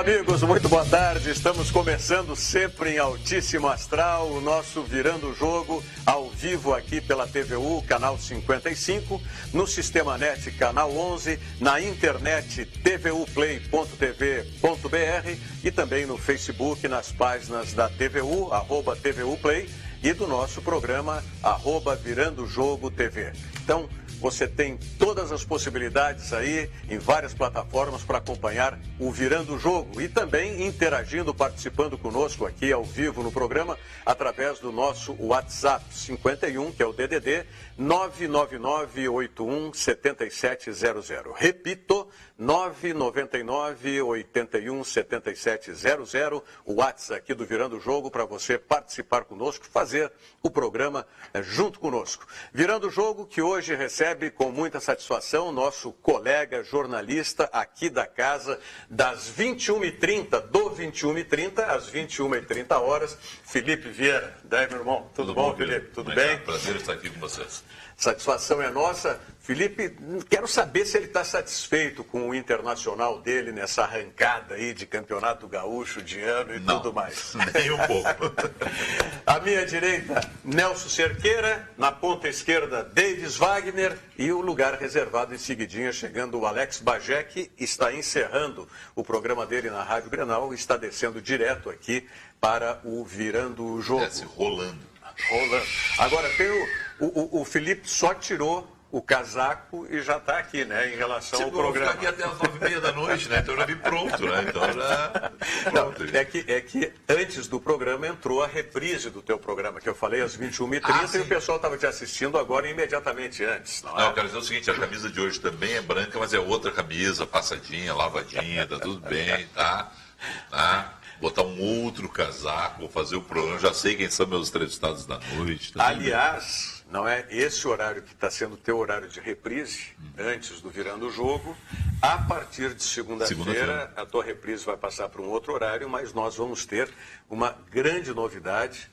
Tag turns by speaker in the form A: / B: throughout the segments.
A: amigos, muito boa tarde. Estamos começando sempre em altíssimo astral o nosso Virando o Jogo, ao vivo aqui pela TVU, canal 55, no Sistema NET, canal 11, na internet tvuplay.tv.br e também no Facebook, nas páginas da TVU, @TVUplay, e do nosso programa, @Virando o Jogo TV. Então, você tem todas as possibilidades aí em várias plataformas para acompanhar o Virando o Jogo e também interagindo, participando conosco aqui ao vivo no programa através do nosso WhatsApp 51, que é o DDD 999817700. Repito, 999817700, o WhatsApp aqui do Virando o Jogo para você participar conosco, fazer o programa junto conosco. Virando o Jogo que hoje recebe com muita satisfação nosso colega jornalista aqui da casa, das 21h30, do 21h30 às 21h30 horas, Felipe Vieira. Daí, meu irmão, tudo bom, Felipe? Tudo bem?
B: Prazer estar aqui com vocês.
A: Satisfação é nossa. Felipe, quero saber se ele está satisfeito com o internacional dele nessa arrancada aí de campeonato gaúcho de ano e tudo mais.
B: Nem um pouco.
A: À minha direita, Nelson Cerqueira, na ponta esquerda, Davis Wagner e o lugar reservado em seguidinha, chegando o Alex Bagé, que está encerrando o programa dele na Rádio Grenal e está descendo direto aqui para o Virando o Jogo.
B: Desce rolando.
A: Agora, tem o Felipe só tirou o casaco e já está aqui, né, em relação ao programa.
B: Aqui até as 9h30 da noite, né? Então eu já vim pronto, né? Então já...
A: Não, é que antes do programa entrou a reprise do teu programa, que eu falei às 21h30 e o pessoal estava te assistindo agora imediatamente antes. Não,
B: eu quero dizer o seguinte, a camisa de hoje também é branca, mas é outra camisa, passadinha, lavadinha, tá tudo bem, tá? Botar um outro casaco, vou fazer o programa, já sei quem são meus entrevistados da noite. Tá.
A: Aliás, não é esse horário que está sendo o teu horário de reprise, antes do Virando o Jogo. A partir de segunda-feira, a tua reprise vai passar para um outro horário, mas nós vamos ter uma grande novidade,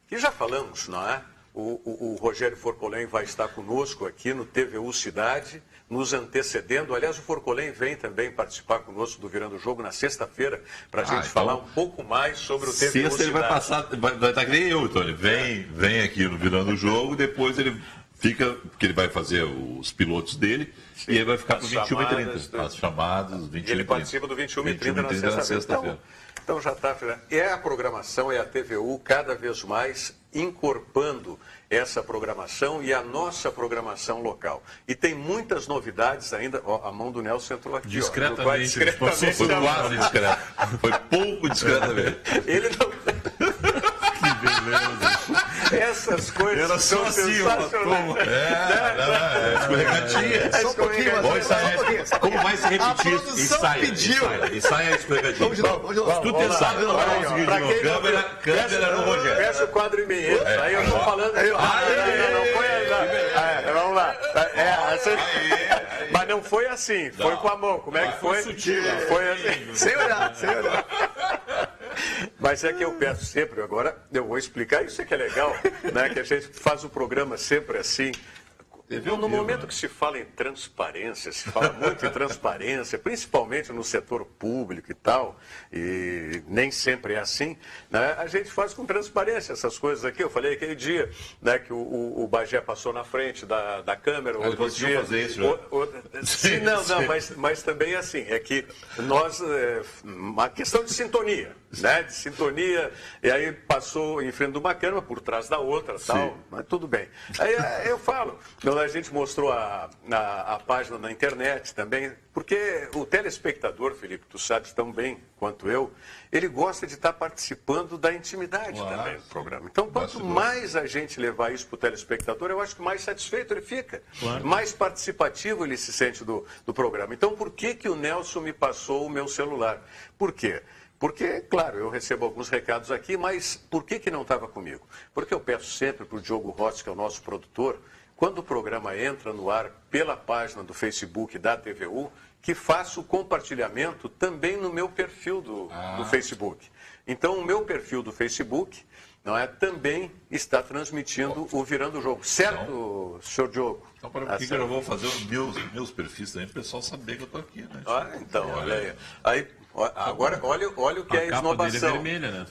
A: que já falamos, não é? O Rogério Forcolém vai estar conosco aqui no TVU Cidade, nos antecedendo. Aliás, o Forcolém vem também participar conosco do Virando o Jogo na sexta-feira, para a gente falar um pouco mais sobre o TVU Cidade.
B: Sexta ele vai passar, vai estar que nem eu, Tony. Vem aqui no Virando o Jogo, depois ele fica, porque ele vai fazer os pilotos dele, sim, e ele vai ficar para 21h30. As chamadas, 21h30.
A: Ele participa do 21h30 na sexta-feira. Então já está. É a programação, é a TVU cada vez mais incorporando essa programação e a nossa programação local. E tem muitas novidades ainda. Ó, a mão do Nelson entrou aqui.
B: Discretamente. Foi quase discreto. Foi pouco discretamente.
A: Ele não...
B: Que beleza.
A: Essas coisas são sensacionais.
B: Escorregadinha.
C: Só um pouquinho.
B: Como vai se repetir? Ensaia a escorregadinha.
C: Vamos de novo.
B: Tudo pensado. Câmera no Rogério.
A: Peça o quadro em mim. Aí eu estou falando. Não foi ainda. Vamos lá. Mas não foi assim. Foi com a mão. Como é que foi?
B: Sutil.
A: Foi assim. Sem olhar. Mas é que eu peço sempre, agora eu vou explicar, isso é que é legal, né? Que a gente faz o programa sempre assim. No momento que se fala em transparência, se fala muito em transparência, principalmente no setor público e tal, e nem sempre é assim, né? A gente faz com transparência essas coisas aqui. Eu falei aquele dia, né, que o Bagé passou na frente da câmera.
B: Outro dia fazer isso, né?
A: Sim, mas também é assim, é que nós, uma questão de sintonia, né? De sintonia, e aí passou em frente de uma câmera, por trás da outra, tal, mas tudo bem. Aí eu falo, a gente mostrou a página na internet também, porque o telespectador, Felipe, tu sabes tão bem quanto eu, ele gosta de estar participando da intimidade também do programa. Então, quanto mais a gente levar isso para o telespectador, eu acho que mais satisfeito ele fica, mais participativo ele se sente do programa. Então, por que o Nelson me passou o meu celular? Por quê? Porque, claro, eu recebo alguns recados aqui, mas por que não estava comigo? Porque eu peço sempre para o Diogo Rossi, que é o nosso produtor, quando o programa entra no ar pela página do Facebook da TVU, que faça o compartilhamento também no meu perfil do Facebook. Então, o meu perfil do Facebook também está transmitindo o Virando o Jogo. Certo, então, senhor Diogo?
B: Então, para eu vou fazer os meus perfis também, para o pessoal saber que eu estou aqui, né?
A: Então, olha aí. Agora, olha o que é esnobação.
C: A capa dele é vermelha, né?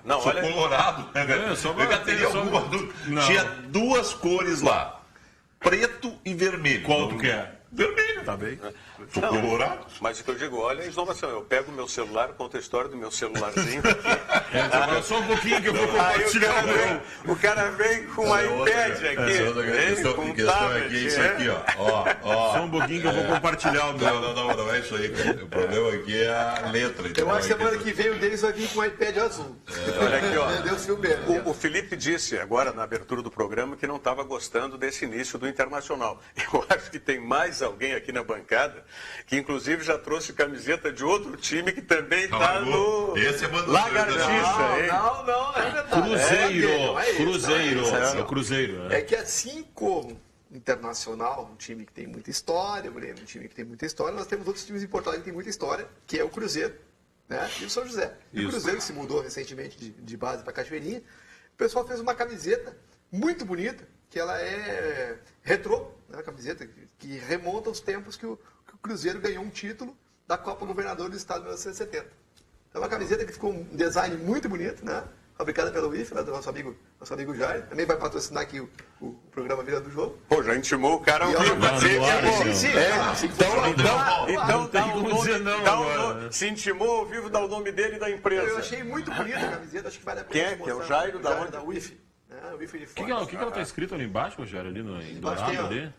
A: Não,
B: Sou
A: olha...
B: colorado. Eu já teria alguma dúvida. Tinha 2 cores lá. Preto e vermelho.
C: Qual tu quer?
B: Vermelho.
C: Tá bem.
B: Sou colorado.
A: Mas o que eu digo, olha a inovação. Eu pego o meu celular, conto a história do meu celularzinho aqui.
C: Só um pouquinho que eu vou
A: Aí
C: compartilhar o meu.
A: o cara vem com um iPad aqui.
B: A questão aqui é isso aqui, ó.
C: Só um pouquinho que eu vou compartilhar o meu.
B: Não é isso aí, cara. O problema aqui é a letra.
D: Eu acho que semana que vem o Denis vai vir com um iPad azul.
A: Olha aqui, ó.
D: Deus filme.
A: O Felipe disse agora na abertura do programa que não estava gostando desse início do Internacional. Eu acho que tem mais alguém aqui na bancada que inclusive já trouxe camiseta de outro time que também está no
B: Esse é
A: Lagartixa, hein?
D: Não, é verdade.
C: É o Cruzeiro.
D: É que assim como Internacional, um time que tem muita história, Breno, um time que tem muita história, nós temos outros times importantes que têm muita história, que é o Cruzeiro, né? E o São José. E o Cruzeiro se mudou recentemente de base para Cachoeirinha. O pessoal fez uma camiseta muito bonita, que ela é retrô, né? Uma camiseta que remonta aos tempos que o Cruzeiro ganhou um título da Copa Governador do Estado de 1970. É uma camiseta que ficou um design muito bonito, né? Fabricada pelo IFE, né? Do nosso amigo Jair. Também vai patrocinar aqui o programa Vira do Jogo.
A: Pô, já intimou o cara ao vivo. Então, se intimou ao vivo, dá o nome dele e da empresa.
D: Eu achei muito bonita a camiseta, acho que vale a pena.
A: Quem é? Que é o Jairo da onde?
D: Da UIF. O IFE de
C: O que ela tá escrito ali embaixo, Rogério? Ali no em dourado ali?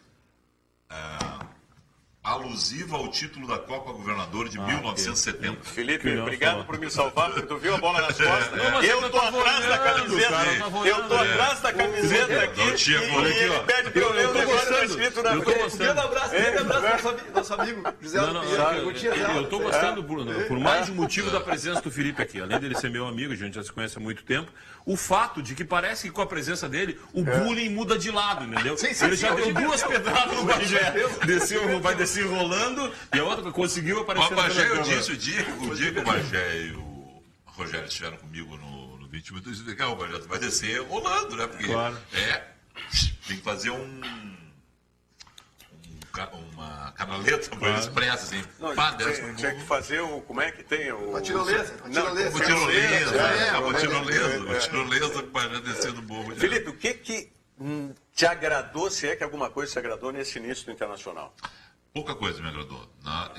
B: Alusiva ao título da Copa Governador de 1970.
A: Felipe, obrigado por me salvar, porque tu viu a bola nas costas.
C: Não,
A: Eu tô atrás da camiseta. Eu tô atrás da camiseta aqui. E ele pede pra eu ler o negócio que tá escrito na frente.
D: Grande abraço pro nosso amigo José
C: Eu tô gostando por mais de um motivo da presença do Felipe aqui. Além dele ser meu amigo, a gente já se conhece há muito tempo. O fato de que parece que com a presença dele, o bullying muda de lado, entendeu? Ele já deu 2 pedradas no Bagé. Vai descer rolando e a outra conseguiu aparecer.
B: O Bagé, eu disse o dia que o Bagé e o Rogério estiveram comigo no 20 minutos, eu disse, legal, o Bagé vai descer rolando, né? Porque tem que fazer uma canaleta para eles expressa, assim.
A: Tinha que fazer o... Como é que tem?
D: Uma tirolesa.
B: O tirolesa para descer do morro.
A: Felipe, o que te agradou, se é que alguma coisa te agradou nesse início do Internacional?
B: Pouca coisa me agradou. Né?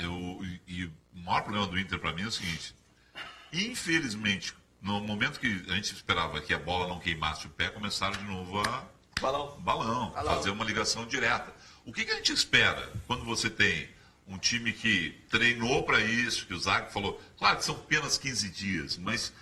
B: E o maior problema do Inter para mim é o seguinte: infelizmente, no momento que a gente esperava que a bola não queimasse o pé, começaram de novo a balão, fazer uma ligação direta. O que a gente espera quando você tem um time que treinou para isso, que o Zago falou, claro que são apenas 15 dias, mas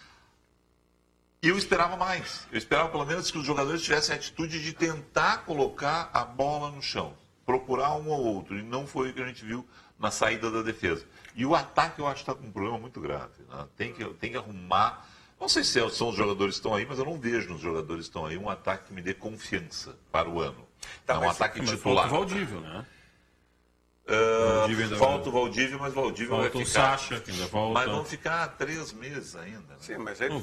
B: eu esperava mais. Eu esperava pelo menos que os jogadores tivessem a atitude de tentar colocar a bola no chão, procurar um ou outro, e não foi o que a gente viu na saída da defesa. E o ataque eu acho que está com um problema muito grave. Né? Tem que arrumar, não sei se são os jogadores que estão aí, mas eu não vejo nos jogadores que estão aí um ataque que me dê confiança para o ano. É um ataque titular.
C: Falta o Valdívio, né?
B: Falta o Valdívio, mas o Valdívio vai ficar.
C: O Sacha, que ainda volta.
B: Mas vão ficar 3 meses ainda. Né?
A: Sim, mas ele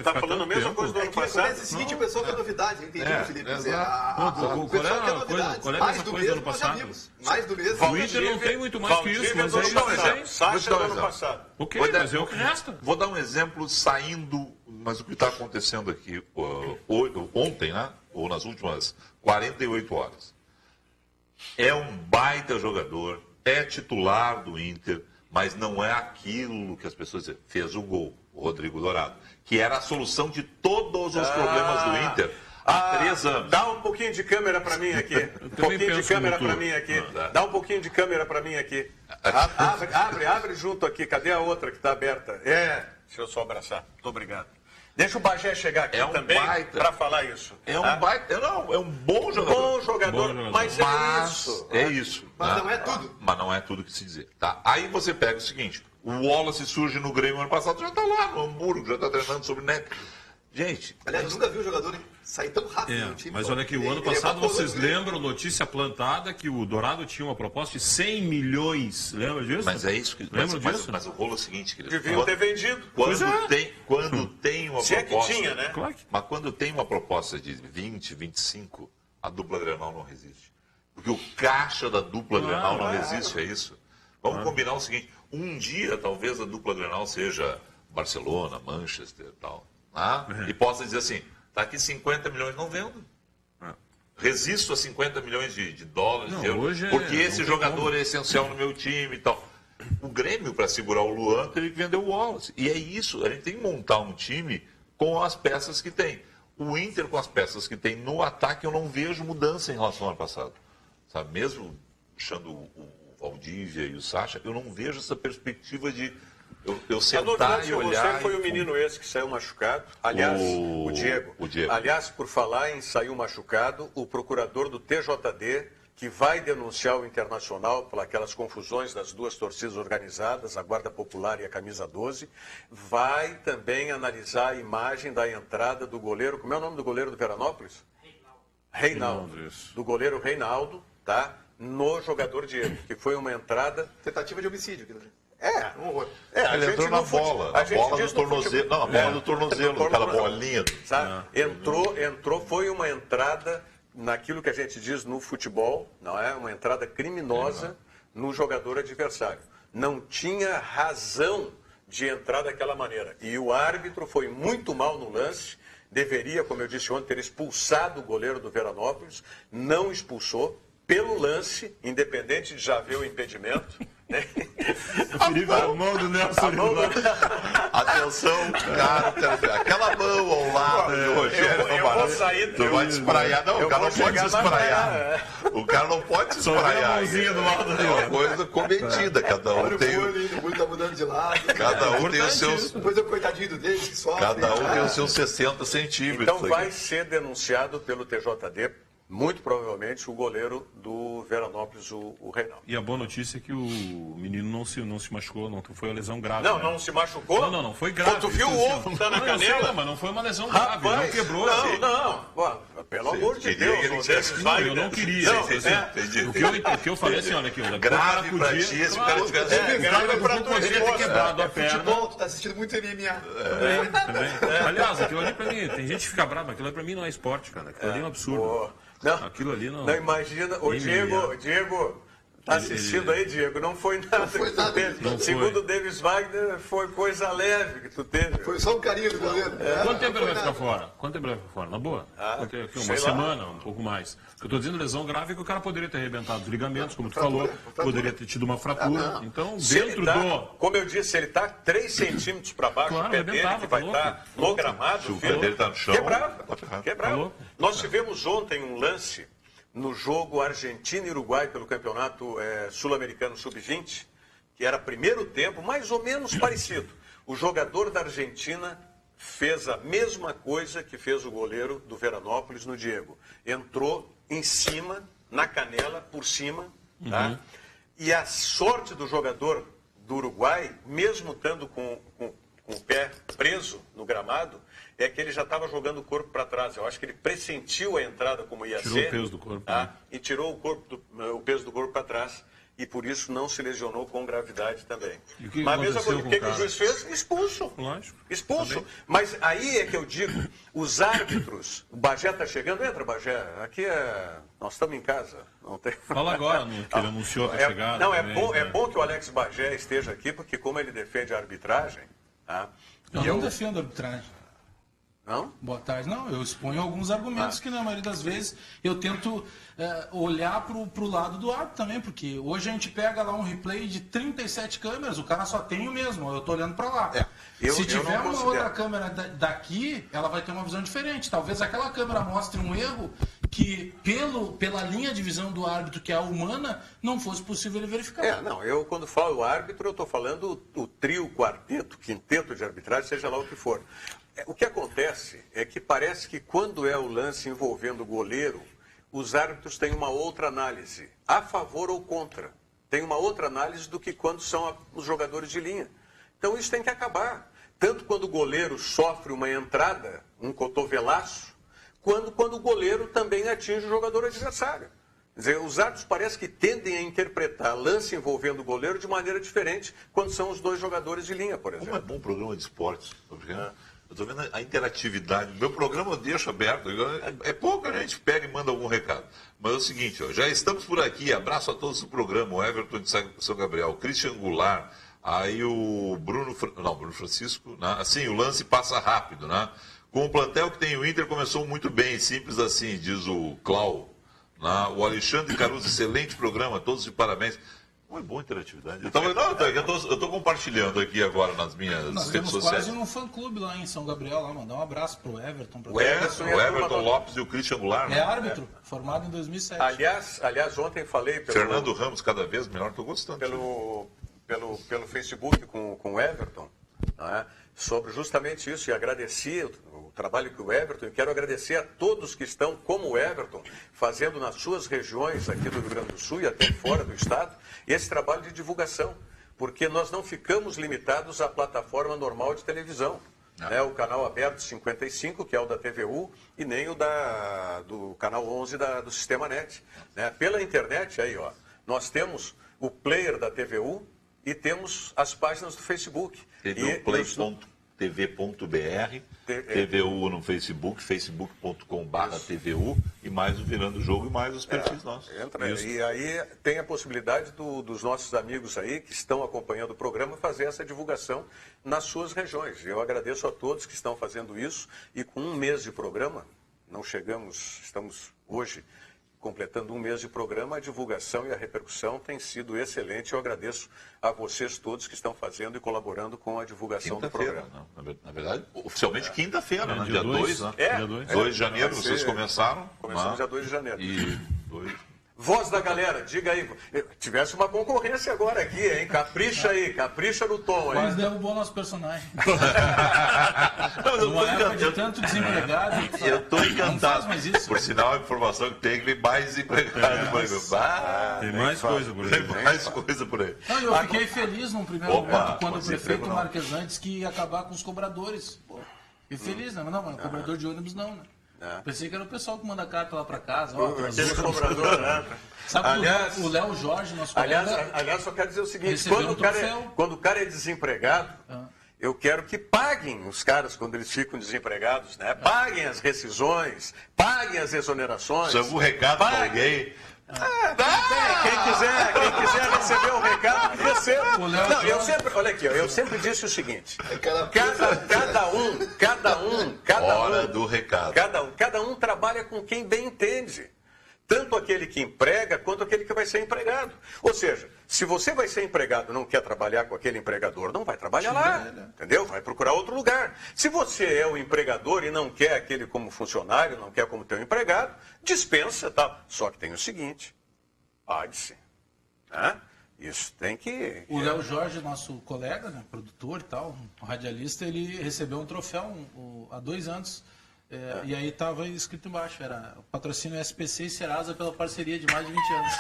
C: tá
A: falando a mesma coisa do ano passado.
D: É o seguinte, o pessoal quer novidade, eu entendi o Felipe dizer. O
C: Qual
D: pessoal quer
C: é
D: novidade.
C: a coisa do ano passado?
D: Mais do mesmo.
C: O Inter não tem muito mais que isso, mas é isso que tem.
A: Sacha do ano passado.
C: Ok, mas é o que resta.
B: Vou dar um exemplo saindo, mas o que está acontecendo aqui ontem, né? Ou nas últimas 48 horas. É um baita jogador, é titular do Inter, mas não é aquilo que as pessoas dizem. Fez o gol, o Rodrigo Dourado, que era a solução de todos os problemas do Inter há 3 anos.
A: Dá um pouquinho de câmera para mim aqui. Um pouquinho de câmera para mim aqui. Dá um pouquinho de câmera para mim aqui. Abre junto aqui. Cadê a outra que está aberta? Deixa eu só abraçar. Muito obrigado. Deixa o Bagé chegar aqui também para falar isso.
B: É um baita, é um bom jogador.
A: Bom jogador, mas é isso.
B: É isso.
D: Mas não é tudo.
B: Mas não é tudo que se dizer. Tá? Aí você pega o seguinte, o Wallace surge no Grêmio ano passado, já está lá no Hamburgo, já está treinando sobre net. Gente...
D: Aliás, nunca vi um jogador sair tão rápido no time.
C: Mas olha aqui, o ano passado vocês lembram, notícia plantada, que o Dourado tinha uma proposta de 100 milhões. Lembra disso?
B: Mas é isso.
C: Lembra disso?
B: Mas o rolo é o seguinte, querido.
A: Deviam ter vendido.
B: Quando tem uma
A: Se
B: proposta...
A: é que tinha, né?
C: Claro que...
B: Mas quando tem uma proposta de 20, 25, a dupla Grenal não resiste. Porque o caixa da dupla Grenal não resiste a isso. Vamos combinar o seguinte, Um dia, talvez, a dupla Grenal seja Barcelona, Manchester e tal. E possa dizer assim, está aqui 50 milhões, não vendo. Resisto a 50 milhões de dólares, de euros, porque esse jogador é essencial no meu time e tal. O Grêmio, para segurar o Luan, teve que vender o Wallace. E é isso, a gente tem que montar um time com as peças que tem. O Inter, com as peças que tem no ataque, eu não vejo mudança em relação ao ano passado. Sabe? Mesmo deixando o Valdívia e o Sacha, eu não vejo essa perspectiva de eu sentar e olhar.
A: Você foi o menino esse que saiu machucado. Aliás, o Diego. Aliás, por falar em saiu machucado, o procurador do TJD, que vai denunciar o Internacional por aquelas confusões das duas torcidas organizadas, a Guarda Popular e a Camisa 12, vai também analisar a imagem da entrada do goleiro. Como é o nome do goleiro do Veranópolis? Reinaldo. Do goleiro Reinaldo, tá? No jogador Diego, que foi uma entrada...
D: Tentativa de homicídio.
B: Um horror. Ele entrou na bola, a bola do tornozelo. Não, a bola do tornozelo, aquela bolinha.
A: Sabe? Entrou, foi uma entrada naquilo que a gente diz no futebol, não é? Uma entrada criminosa no jogador adversário. Não tinha razão de entrar daquela maneira. E o árbitro foi muito mal no lance, deveria, como eu disse ontem, ter expulsado o goleiro do Veranópolis, não expulsou, pelo lance, independente de já ver o impedimento. Né?
C: A mão do Nelson Oliveira.
B: Atenção, cara, aquela mão ao lado de Rogério.
A: Eu vou sair.
B: Tu vai te espraiar. Não, o cara não pode se espraiar. O cara não pode se espraiar.
C: A mãozinha do lado
B: é uma coisa cometida. Cada um tem.
D: O olho tá mudando de lado.
B: Cada um tem os seus.
D: Depois é o coitadinho dele que sofre.
B: Cada um tem os seus 60 centímetros.
A: Então vai ser denunciado pelo TJD. Muito provavelmente o goleiro do Veranópolis, o Reinaldo.
C: E a boa notícia é que o menino não se machucou, não foi uma lesão grave.
A: Não,
C: né?
A: Não se machucou?
C: Não foi grave.
A: Pô, tu viu o ovo tá na canela?
C: Sei, mas não foi uma lesão grave, não quebrou.
A: Não. Pelo amor de Deus.
C: Eu não queria. O que eu falei assim, olha aqui.
B: Grave pra ti, se o cara tivesse...
A: Grave pra tua
C: poderia ter quebrado a perna.
D: Futebol, tu tá assistindo muito MMA.
C: Também. Aliás, aquilo ali pra mim, tem gente que fica brava, aquilo ali pra mim não é esporte, cara. Aquilo ali é um absurdo.
A: Não,
C: aquilo ali não.
A: Não imagina. O Diego, tá assistindo aí, Diego? Não foi nada. Segundo o Davis Wagner, foi coisa leve que tu teve.
D: Foi só um carinho do goleiro.
C: Quanto tempo ele vai ficar fora? Quanto tempo ele vai ficar fora? Na boa? Uma semana, um pouco mais. O que eu tô dizendo, lesão grave é que o cara poderia ter arrebentado os ligamentos, como tu falou, poderia ter tido uma fratura. Então, dentro do.
A: Como eu disse, ele tá 3 centímetros para baixo, o pé dele, que vai estar no gramado,
B: o pé dele tá no chão.
A: Quebrava. Nós tivemos ontem um lance no jogo Argentina e Uruguai pelo campeonato sul-americano sub-20, que era primeiro tempo, mais ou menos parecido. O jogador da Argentina fez a mesma coisa que fez o goleiro do Veranópolis no Diego. Entrou em cima, na canela, por cima, tá? E a sorte do jogador do Uruguai, mesmo estando com o pé preso no gramado, é que ele já estava jogando o corpo para trás. Eu acho que ele pressentiu a entrada como ia ser.
C: Tirou o peso do corpo. Né?
A: E tirou o peso do corpo para trás. E por isso não se lesionou com gravidade também. Mas a mesma coisa, o que o juiz fez? Expulso.
C: Lógico.
A: Expulso.
C: Também.
A: Mas aí é que eu digo, os árbitros, o Bagé está chegando, entra Bagé, aqui nós estamos em casa. Não tem...
C: Fala agora que ele anunciou a chegada.
A: Não,
C: também,
A: é bom que o Alex Bagé esteja aqui, porque como ele defende a arbitragem... Tá?
E: Eu não defendo a arbitragem.
A: Não?
E: Boa tarde. Não, eu exponho alguns argumentos que na maioria das vezes eu tento olhar para o lado do árbitro também, porque hoje a gente pega lá um replay de 37 câmeras, o cara só tem o mesmo, eu estou olhando para lá. Se tiver uma outra câmera daqui, ela vai ter uma visão diferente. Talvez aquela câmera mostre um erro que pela linha de visão do árbitro, que é a humana, não fosse possível ele verificar.
A: Eu quando falo árbitro, eu estou falando o trio, quarteto, quinteto de arbitragem, seja lá o que for. O que acontece é que parece que quando é o lance envolvendo o goleiro, os árbitros têm uma outra análise, a favor ou contra. Tem uma outra análise do que quando são os jogadores de linha. Então isso tem que acabar. Tanto quando o goleiro sofre uma entrada, um cotovelaço, quando o goleiro também atinge o jogador adversário. Quer dizer, os árbitros parece que tendem a interpretar lance envolvendo o goleiro de maneira diferente quando são os dois jogadores de linha, por exemplo.
B: Como é bom programa de esportes, tá vendo? Eu estou vendo a interatividade. Meu programa eu deixo aberto. É pouco a gente pega e manda algum recado. Mas é o seguinte, já estamos por aqui. Abraço a todos do programa. O Everton de São Gabriel, Christian Goulart, Aí o Bruno Francisco, né? Assim, o lance passa rápido, né? Com o plantel que tem o Inter começou muito bem, simples assim, diz o Clau. Né? O Alexandre Caruso, excelente programa, todos de parabéns. Não é boa interatividade. Eu estou compartilhando aqui agora nas minhas
E: Nós
B: redes
E: temos
B: sociais.
E: quase um fã-clube lá em São Gabriel, lá, mandar um abraço pro Everton.
B: O Everton Lopes e o Christian Goulart.
E: É árbitro, formado em 2007.
A: Aliás, ontem falei...
B: Fernando Ramos, cada vez melhor, estou gostando.
A: Pelo Facebook com o Everton, né, sobre justamente isso, e agradecer o trabalho que o Everton, e quero agradecer a todos que estão, como o Everton, fazendo nas suas regiões aqui do Rio Grande do Sul e até fora do estado, esse trabalho de divulgação, porque nós não ficamos limitados à plataforma normal de televisão. Né, o canal aberto 55, que é o da TVU, e nem o do canal 11 do Sistema NET. Né, pela internet, aí, ó, nós temos o player da TVU, e temos as páginas do Facebook.
B: tvplay.tv.br, TVU no Facebook, facebook.com/TVU, e mais o Virando o Jogo e mais os perfis nossos.
A: E aí tem a possibilidade dos nossos amigos aí, que estão acompanhando o programa, fazer essa divulgação nas suas regiões. Eu agradeço a todos que estão fazendo isso, e com um mês de programa, estamos hoje completando um mês de programa, a divulgação e a repercussão tem sido excelente. Eu agradeço a vocês todos que estão fazendo e colaborando com a divulgação do programa.
B: Na verdade, oficialmente quinta-feira, né? Dia 2, né?
C: 2
B: de janeiro, vocês começaram.
A: Começamos dia 2 de janeiro.
B: Voz
A: da galera, diga aí. Tivesse uma concorrência agora aqui, hein? Capricha aí, capricha no tom aí.
E: Mas derrubou nosso personagem.
B: Numa época
E: de tanto desempregado.
B: Eu estou encantado.
E: Mais isso,
B: por sinal, a informação que tem que vem mais desempregado.
C: Tem mais coisa por aí.
B: Tem mais coisa por aí.
E: Não, eu fiquei feliz num primeiro momento quando o prefeito Marquesantes que ia acabar com os cobradores. Fiquei feliz, né? Mas não, cobrador de ônibus não, né? Pensei que era o pessoal que manda carta lá para casa.
A: Aquele cobrador, né?
E: Sabe, aliás, o Léo Jorge, nosso colega...
A: Aliás, só quero dizer o seguinte, quando o cara é desempregado, eu quero que paguem os caras quando eles ficam desempregados, né? Paguem as rescisões, paguem as exonerações.
B: Chama um recado para alguém.
A: Quem quiser receber um recado, que receba. Olha aqui, eu sempre disse o seguinte:
B: Hora do recado.
A: Cada um trabalha com quem bem entende. Tanto aquele que emprega, quanto aquele que vai ser empregado. Ou seja, se você vai ser empregado e não quer trabalhar com aquele empregador, não vai trabalhar lá, entendeu? Vai procurar outro lugar. Se você é o empregador e não quer aquele como funcionário, não quer como teu empregado, dispensa, tá? Só que tem o seguinte, pague-se. Isso tem que...
E: O Léo Jorge, nosso colega, né, produtor e tal, um radialista, ele recebeu um troféu há 2 anos. E aí estava escrito embaixo, era patrocínio SPC e Serasa pela parceria de mais de 20 anos.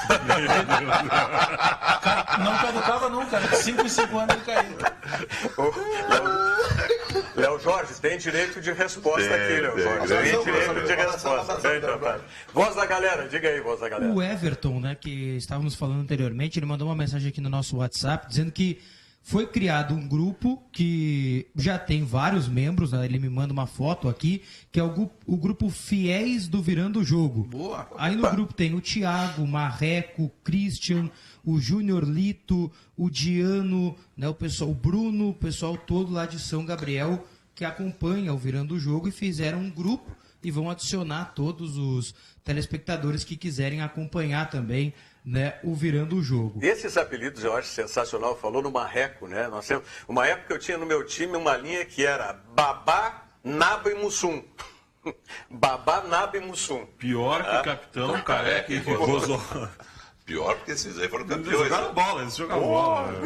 E: Cara, não caducava nunca, 5 em 5 anos ele caiu.
A: Léo Jorge, tem direito de resposta aqui, Léo Jorge. Tem direito de resposta. Voz da galera, diga aí, voz da galera.
F: O Everton, né, que estávamos falando anteriormente, ele mandou uma mensagem aqui no nosso WhatsApp dizendo que foi criado um grupo que já tem vários membros, né? Ele me manda uma foto aqui, que é o grupo Fiéis do Virando o Jogo.
E: Boa.
F: Aí no grupo tem o Thiago, o Marreco, o Christian, o Júnior Lito, o Diano, né? O Bruno, o pessoal todo lá de São Gabriel que acompanha o Virando o Jogo e fizeram um grupo e vão adicionar todos os telespectadores que quiserem acompanhar também, né, o Virando o Jogo.
A: Esses apelidos eu acho sensacional, falou no Marreco, né? Nós temos, uma época eu tinha no meu time uma linha que era Babá, Naba e Mussum. Babá, Naba e Mussum.
C: Pior que o capitão, Careca e Rosó.
B: Pior porque esses aí foram
C: Eles
B: campeões.
C: jogaram bola, eles jogaram bola.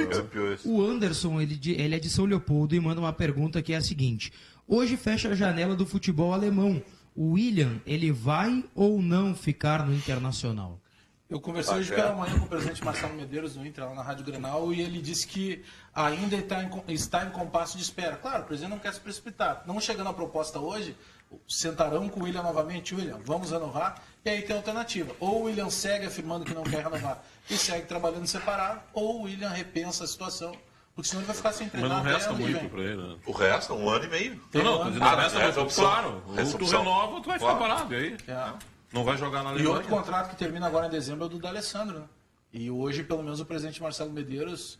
F: O Anderson, ele é de São Leopoldo e manda uma pergunta que é a seguinte: hoje fecha a janela do futebol alemão. O William, ele vai ou não ficar no Internacional?
E: Eu conversei hoje pela manhã com o presidente Marcelo Medeiros do Inter, lá na Rádio Grenal, e ele disse que ainda está em compasso de espera. Claro, o presidente não quer se precipitar. Não chegando a proposta hoje, sentarão com o William novamente. William, vamos renovar? E aí tem alternativa. Ou o William segue afirmando que não quer renovar e segue trabalhando separado, ou o William repensa a situação, porque senão ele vai ficar sem treinar.
C: Mas não resta muito para ele, né?
B: O resto, 1 ano e meio.
C: Não, resta opção. Claro, ou tu renova ou tu vai ficar parado. E aí? Não vai jogar na Alemanha.
E: E outro contrato que termina agora em dezembro é o do D'Alessandro, né? E hoje, pelo menos, o presidente Marcelo Medeiros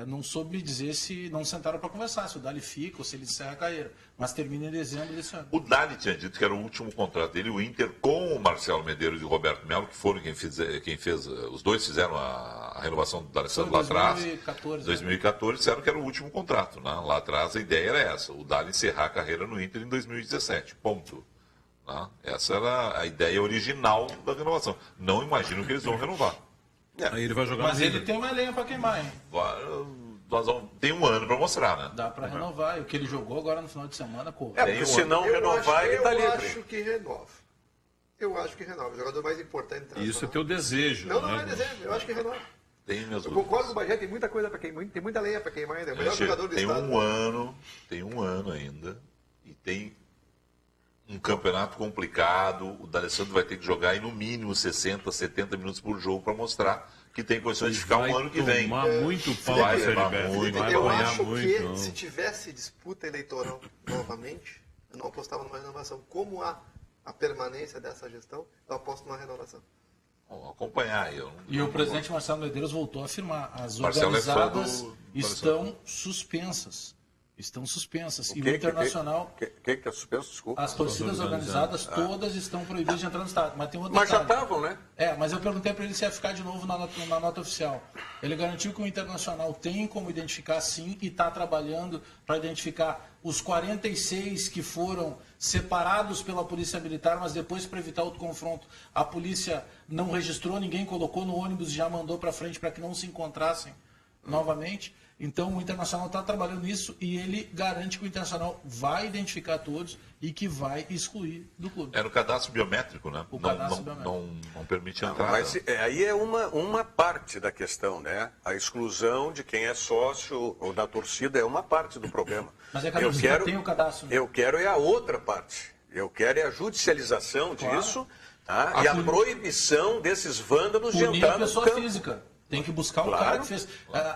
E: não soube me dizer se não sentaram para conversar, se o Dali fica ou se ele encerra a carreira. Mas termina em dezembro desse ano.
B: O Dali tinha dito que era o último contrato dele, o Inter com o Marcelo Medeiros e o Roberto Melo, que foram quem fez, os dois fizeram a renovação do D'Alessandro lá atrás. 2014, disseram que era o último contrato. Né? Lá atrás a ideia era essa, o Dali encerrar a carreira no Inter em 2017, ponto. Né? Essa era a ideia original da renovação. Não imagino que eles vão renovar.
C: Aí ele vai jogar.
E: Mas ele tem uma lenha para queimar, hein?
B: Tem um ano para mostrar, né?
E: Dá para renovar. E o que ele jogou agora no final de semana,
A: Porque se não renovar, ele está livre.
D: Eu acho que renova. Eu acho que renova. O jogador mais importante.
C: Isso é teu desejo.
D: Não é desejo. Eu acho que renova. Eu concordo com o Bagé, tem muita coisa para queimar, tem muita lenha para queimar ainda. É o melhor jogador do estado.
B: Tem um ano ainda. E tem um campeonato complicado, o D'Alessandro vai ter que jogar aí no mínimo 60, 70 minutos por jogo para mostrar que tem condições de ficar um ano que vem.
C: Muito pau,
B: vai levar muito.
D: Eu acho que se tivesse disputa eleitoral novamente, eu não apostava numa renovação. Como há a permanência dessa gestão, eu aposto numa renovação.
B: Vamos acompanhar.
E: E o presidente Marcelo Medeiros voltou a afirmar, as organizadas estão suspensas. Estão suspensas. E o Internacional...
A: Quem que está suspenso? Desculpa.
E: As torcidas organizadas todas estão proibidas de entrar no estado. Mas tem outro
A: Mas
E: detalhe.
A: já estavam, né?
E: Mas eu perguntei para ele se ia ficar de novo na nota oficial. Ele garantiu que o Internacional tem como identificar sim e está trabalhando para identificar os 46 que foram separados pela Polícia Militar, mas depois, para evitar outro confronto, a polícia não registrou, ninguém colocou no ônibus e já mandou para frente para que não se encontrassem novamente. Então, o Internacional está trabalhando nisso e ele garante que o Internacional vai identificar todos e que vai excluir do clube.
B: É no cadastro biométrico, né? Não permite entrar.
A: Mas aí é uma parte da questão, né? A exclusão de quem é sócio ou da torcida é uma parte do problema.
E: Mas é que a torcida tem o cadastro. Né?
A: Eu quero é a outra parte. Eu quero é a judicialização disso, tá? E a proibição desses vândalos de entrar no
E: pessoa
A: campo.
E: Física. Tem que buscar o cara que fez.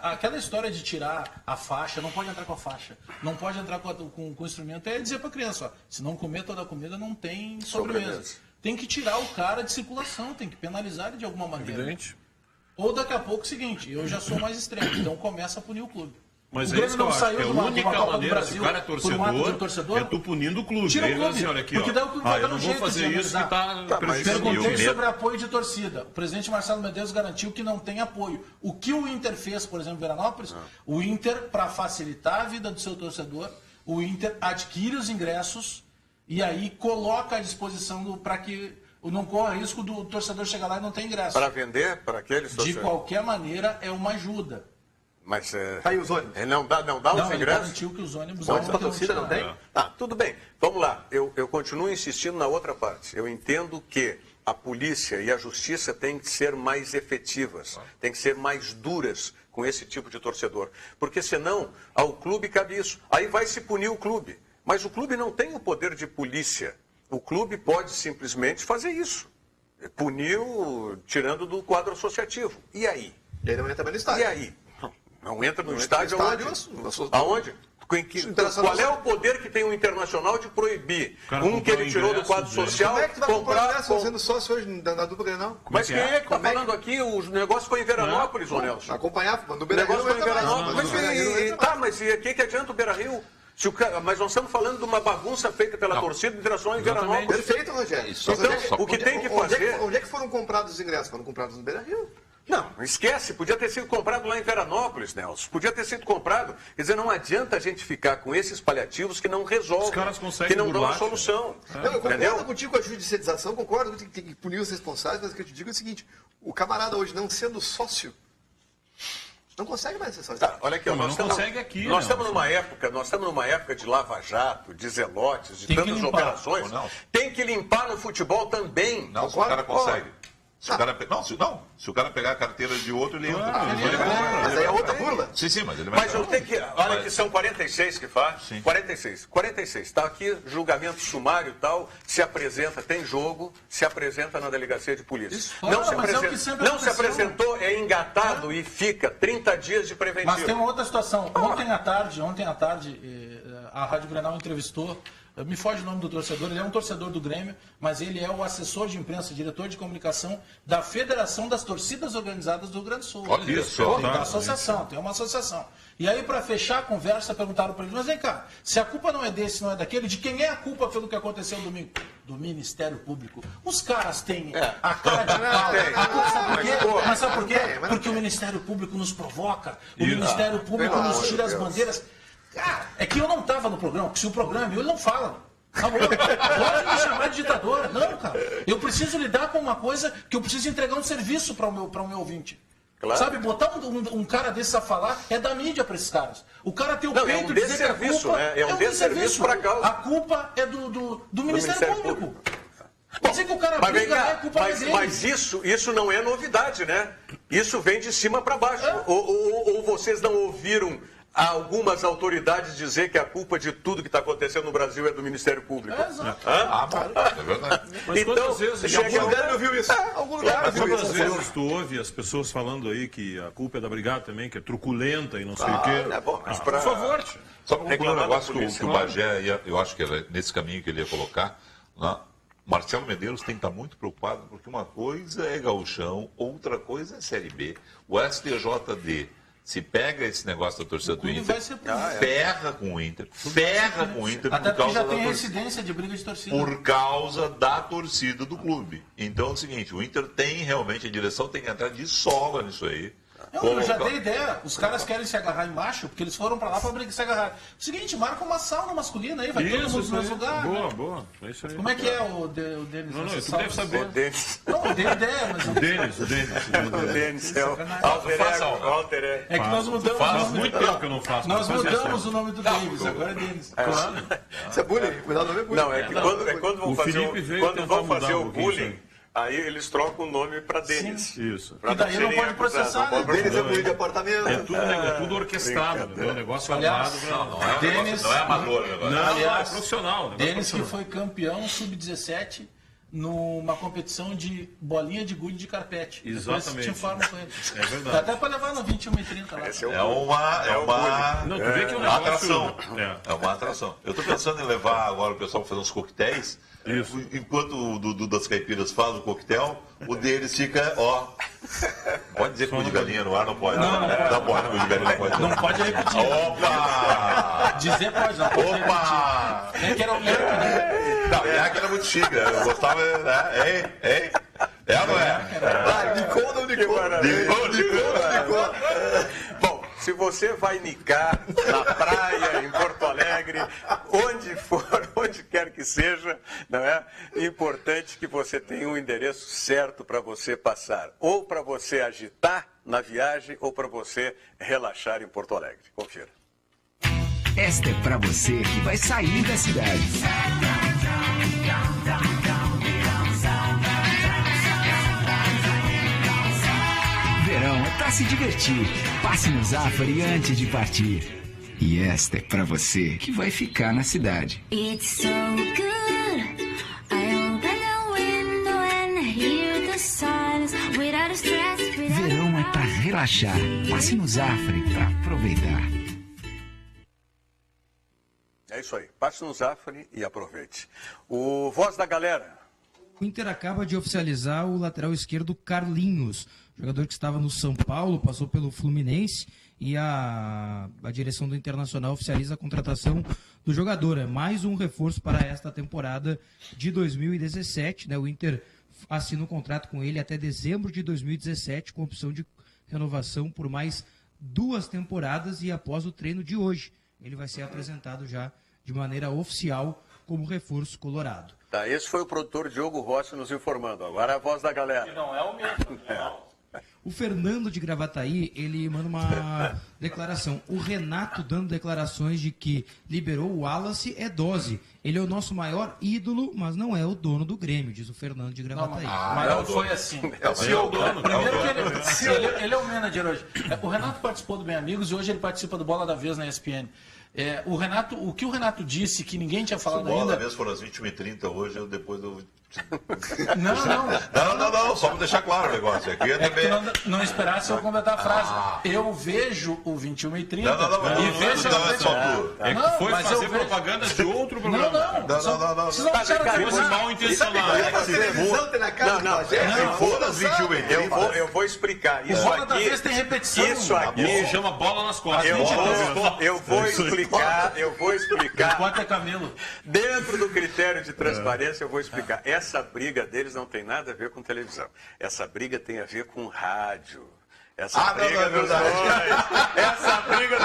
E: Aquela história de tirar a faixa, não pode entrar com a faixa, não pode entrar com o instrumento, é dizer para a criança, ó, se não comer toda a comida, não tem sobremesa. Tem que tirar o cara de circulação, tem que penalizar ele de alguma maneira.
C: Evidente.
E: Ou daqui a pouco, o seguinte, eu já sou mais extremo, então começa a punir o clube.
C: Mas
E: o
C: é isso que eu acho, que é a única maneira,
E: Brasil,
C: se o cara é torcedor, é tu punindo o clube.
E: Tira o clube,
C: assim, olha aqui,
E: porque daí o clube vai
C: eu
E: dar
C: não
E: um
C: vou
E: jeito
C: fazer
E: de
C: isso que está prejudicando.
E: Perguntei sobre apoio de torcida. O presidente Marcelo Medeiros garantiu que não tem apoio. O que o Inter fez, por exemplo, em Veranópolis, o Inter, para facilitar a vida do seu torcedor, o Inter adquire os ingressos e aí coloca à disposição para que não corra risco do torcedor chegar lá e não ter ingresso.
A: Para vender para aqueles torcedores?
E: De qualquer maneira, é uma ajuda.
A: Mas
D: aí os ônibus?
A: Não dá os ingressos?
E: Garantiu que os ônibus
D: não para a torcida não tem?
A: Tá, tudo bem. Vamos lá. Eu continuo insistindo na outra parte. Eu entendo que a polícia e a justiça têm que ser mais efetivas, têm que ser mais duras com esse tipo de torcedor. Porque senão, ao clube cabe isso. Aí vai se punir o clube. Mas o clube não tem o poder de polícia. O clube pode simplesmente fazer isso. Puniu, tirando do quadro associativo. E aí?
D: E aí não entra mais no estádio.
A: E aí? Não entra no estádio aonde? Aonde? Qual é o poder que tem o Internacional de proibir um que ele tirou do quadro social?
D: Como é que tu vai comprar sendo sócio hoje na dupla Grenal?
A: Mas quem é que está falando aqui? O negócio foi em Veranópolis, ô Nelson.
D: Acompanhar, no
A: O negócio foi em Veranópolis. Mas e o que adianta o Beira-Rio? Mas nós estamos falando de uma bagunça feita pela torcida do Internacional em Veranópolis.
D: Perfeito, Rogério.
A: Então, o que tem que fazer...
D: Onde é que foram comprados os ingressos? Foram comprados no Beira-Rio.
A: Não, esquece, podia ter sido comprado lá em Veranópolis, Nelson. Podia ter sido comprado. Quer dizer, não adianta a gente ficar com esses paliativos que não resolvem,
C: os caras conseguem
A: que não dão a solução.
D: Eu concordo contigo com a judicialização, concordo que tem que punir os responsáveis, mas o que eu te digo é o seguinte, o camarada hoje não sendo sócio, não consegue mais ser sócio.
A: Tá, olha aqui, nós estamos numa época de lava-jato, de zelotes, de tantas operações. Tem que limpar no futebol também.
B: Não, se o cara consegue. Se o cara pegar a carteira de outro, ele entra.
D: Mas aí é outra burla.
B: Sim, mas ele vai.
A: Mas eu tenho que. Olha que são 46 que faz. Sim. 46. Está aqui, julgamento sumário e tal, se apresenta, tem jogo, se apresenta na delegacia de polícia. Não se apresentou, é engatado e fica 30 dias de preventivo.
E: Mas tem uma outra situação. Ontem à tarde, a Rádio Grenal entrevistou, me foge o nome do torcedor, ele é um torcedor do Grêmio, mas ele é o assessor de imprensa, diretor de comunicação da Federação das Torcidas Organizadas do Rio Grande do Sul.
B: Olha só.
E: Da associação, tem uma associação. E aí, para fechar a conversa, perguntaram para ele, mas vem cá, se a culpa não é desse, não é daquele, de quem é a culpa pelo que aconteceu domingo? Do Ministério Público. Os caras têm a cara de pau. Sabe por quê? Mas sabe por quê? Porque o Ministério Público nos provoca, o Ministério Público nos tira as bandeiras. Cara, é que eu não estava no programa, porque se o programa é meu, ele não fala. Pode me chamar de ditador. Não, cara. Eu preciso lidar com uma coisa que eu preciso entregar um serviço para o meu ouvinte.
A: Claro.
E: Sabe, botar um cara desse a falar é da mídia para esses caras. O cara tem o peito de dizer que a culpa
A: é um desserviço para a causa.
E: A culpa é do Ministério Público. Quer dizer que o cara briga, a culpa é dele.
A: Mas isso não é novidade, né? Isso vem de cima para baixo. Ou vocês não ouviram algumas autoridades dizer que a culpa de tudo que está acontecendo no Brasil é do Ministério Público?
E: Exato.
B: É verdade.
C: Mas
A: Então,
C: quantas vezes
A: chega em algum lugar
D: não viu isso. Algum lugar não viu
C: quantas
D: isso.
C: vezes tu ouve as pessoas falando aí que a culpa é da brigada também, que é truculenta e não sei o quê?
A: é bom, mas
C: Por favor, tia.
B: Só para concluir um
A: Reclamar da
B: negócio
A: polícia,
B: que o Bagé, eu acho que era nesse caminho que ele ia colocar, né? Marcelo Medeiros tem que estar muito preocupado, porque uma coisa é gauchão, outra coisa é Série B. O STJD, se pega esse negócio da torcida do Inter, ferra com o Inter,
E: Até
B: por
E: porque
B: causa
E: já
B: da
E: tem
B: torcida.
E: incidência de briga de torcida.
B: Por causa da torcida do clube. Então é o seguinte, o Inter tem realmente, a direção tem que entrar de sola nisso aí.
E: Eu já dei ideia. Os caras querem se agarrar embaixo, porque eles foram pra lá pra se agarrar. Seguinte, marca uma sauna masculina aí, vai todo mundo no mesmo lugar.
C: Boa, boa. É isso aí.
E: Como é que é o Denis?
C: Não,
E: Essas
C: tu deve
E: saunas?
C: saber.
E: Não, eu dei ideia, mas...
C: O Denis.
A: O Denis é o alter ego.
E: É que nós mudamos o
C: Faz
E: nome.
C: muito tempo que eu não faço.
E: Nós
C: mas faz
E: mudamos
C: isso.
E: o nome do Davis, agora é Denis.
C: Claro.
D: Isso é bullying. Cuidado, não é bullying.
A: Não, é que quando vão
C: O
A: fazer
C: Felipe veio
A: quando
C: tentar
A: vão
C: mudar
A: fazer
C: um
A: o
C: pouquinho
A: bullying,
C: isso
A: aí eles trocam o nome para Denis.
C: Isso.
A: Pra
E: E daí não
A: serem
E: pode
A: acusados,
E: processar,
A: não pode
E: né?
D: Deles é bullying de apartamento.
C: É tudo orquestrado, né? O negócio
E: Aliás,
C: armado pra...
E: Denis,
B: Não é amador o negócio.
C: Não,
E: aliás,
C: é profissional. negócio
E: Denis que
C: profissional.
E: foi campeão sub-17 numa competição de bolinha de gude de carpete.
C: Exatamente.
E: Depois te informo com ele.
C: É verdade.
E: Dá até pra levar no 21 e 30 lá.
B: É uma
C: Não, tu vê que o
B: uma
C: negócio...
B: atração. É uma atração. Eu estou pensando em levar agora o pessoal para fazer uns coquetéis.
C: Isso.
B: Enquanto o Dudu das Caipiras faz o coquetel, o deles fica, ó. Pode dizer cu de galinha no ar? Não pode. Não pode, cu de galinha não pode.
E: Não pode repetir.
B: Opa!
E: Dizer pode, não pode
B: Opa!
E: repetir. É que era o mesmo, né?
B: Não, é que era muito chique, né? Eu gostava, né? Hein? É ou não é?
D: Ah, nicou ou não nicou?
B: Nicou.
A: Bom, se você vai nicar na praia, em Porto Alegre, onde for, onde quer que seja, não é? Importante que você tenha um endereço certo para você passar. Ou para você agitar na viagem, ou para você relaxar em Porto Alegre. Confira.
G: Esta é pra você que vai sair da cidade. Verão é pra se divertir. Passe no Zafari antes de partir. E esta é pra você que vai ficar na cidade.
H: It's so good. I open the window and hear the silence without a stress.
G: Verão é pra relaxar. Passe no Zafari pra aproveitar.
A: É isso aí. Passe no Zafari e aproveite. O Voz da Galera.
F: O Inter acaba de oficializar o lateral esquerdo Carlinhos, jogador que estava no São Paulo, passou pelo Fluminense e a direção do Internacional oficializa a contratação do jogador. É mais um reforço para esta temporada de 2017. Né? O Inter assina um contrato com ele até dezembro de 2017, com opção de renovação por mais 2 temporadas e após o treino de hoje. Ele vai ser apresentado já de maneira oficial como reforço colorado.
A: Tá, esse foi o produtor Diogo Rossi nos informando. Agora é a Voz da Galera.
E: Não é o mesmo.
F: O Fernando de Gravataí, ele manda uma declaração. O Renato dando declarações de que liberou o Wallace é dose. Ele é o nosso maior ídolo, mas não é o dono do Grêmio, diz o Fernando de Gravataí.
E: Mas não foi assim.
B: É o CEO dono.
E: Primeiro que ele é o manager hoje. O Renato participou do Bem Amigos e hoje ele participa do Bola da Vez na ESPN. O que o Renato disse, que ninguém tinha falado
B: Bola
E: ainda...
B: mesmo foram às 21h30 hoje, depois eu...
E: Não,
B: só para deixar claro o negócio. Aqui
E: é que tu não esperasse eu completar a frase. Eu vejo o 21h30 e vejo
C: É que foi fazer propaganda de outro programa.
B: Não.
E: Se não
C: Fosse mal intencionado.
D: Televisão tem na casa do Bagé.
A: Eu vou explicar. Isso
E: Bola da
A: aqui,
E: vez tem repetição.
A: isso aqui
C: Isso chama bola nas costas.
A: eu vou explicar.
E: Enquanto é camelo.
A: Dentro do critério de transparência, eu vou explicar. Essa briga deles não tem nada a ver com televisão. Essa briga tem a ver com rádio. Essa briga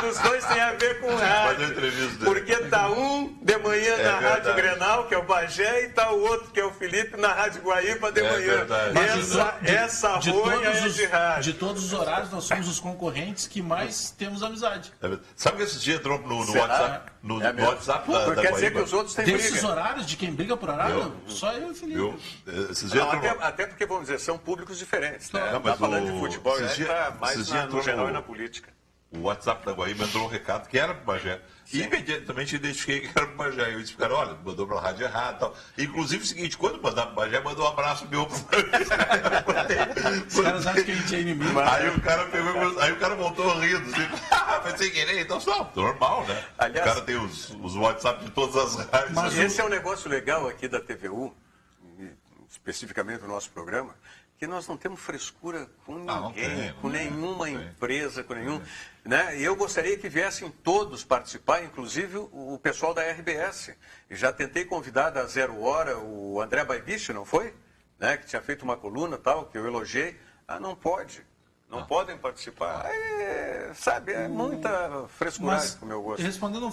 A: dos dois tem a ver com rádio. Porque tá um de manhã na Rádio Grenal, que é o Bagé, e tá o outro, que é o Felipe, na Rádio Guaíba de manhã. Essa rolha é de rádio.
E: De todos os horários, nós somos os concorrentes que mais temos amizade.
B: Sabe que esse dia entrou no WhatsApp? No WhatsApp da
A: Quer dizer que os outros têm briga.
E: Desses horários, de quem briga por horário, só eu e o Felipe.
A: Até porque, vamos dizer, são públicos diferentes. Né?
B: Não,
A: Tá falando de futebol, tá mais
B: esses dias
A: no geral e na política.
B: O WhatsApp da Guaíba mandou um recado que era pro Bagé. E imediatamente identifiquei que era pro Bagé. Eu disse, cara, olha, mandou pra rádio errado e tal. Inclusive o seguinte, quando mandar pro Bagé, mandou um abraço meu pro
E: Os caras acham que a gente é inimigo.
B: Aí o cara pegou, aí o cara voltou rindo, assim, foi sem querer, então só, normal, né?
A: Aliás,
B: o cara tem os WhatsApp de todas as rádios.
A: Mas esse é um negócio legal aqui da TVU, especificamente no nosso programa, que nós não temos frescura com ninguém, com nenhuma empresa, com nenhum... Né? E eu gostaria que viessem todos participar, inclusive o pessoal da RBS. E já tentei convidar da 0 Hora o André Baibiche, não foi? Né? Que tinha feito uma coluna tal, que eu elogiei. não pode. Não podem participar. Sabe, é muita frescuragem com o meu gosto.
E: Respondendo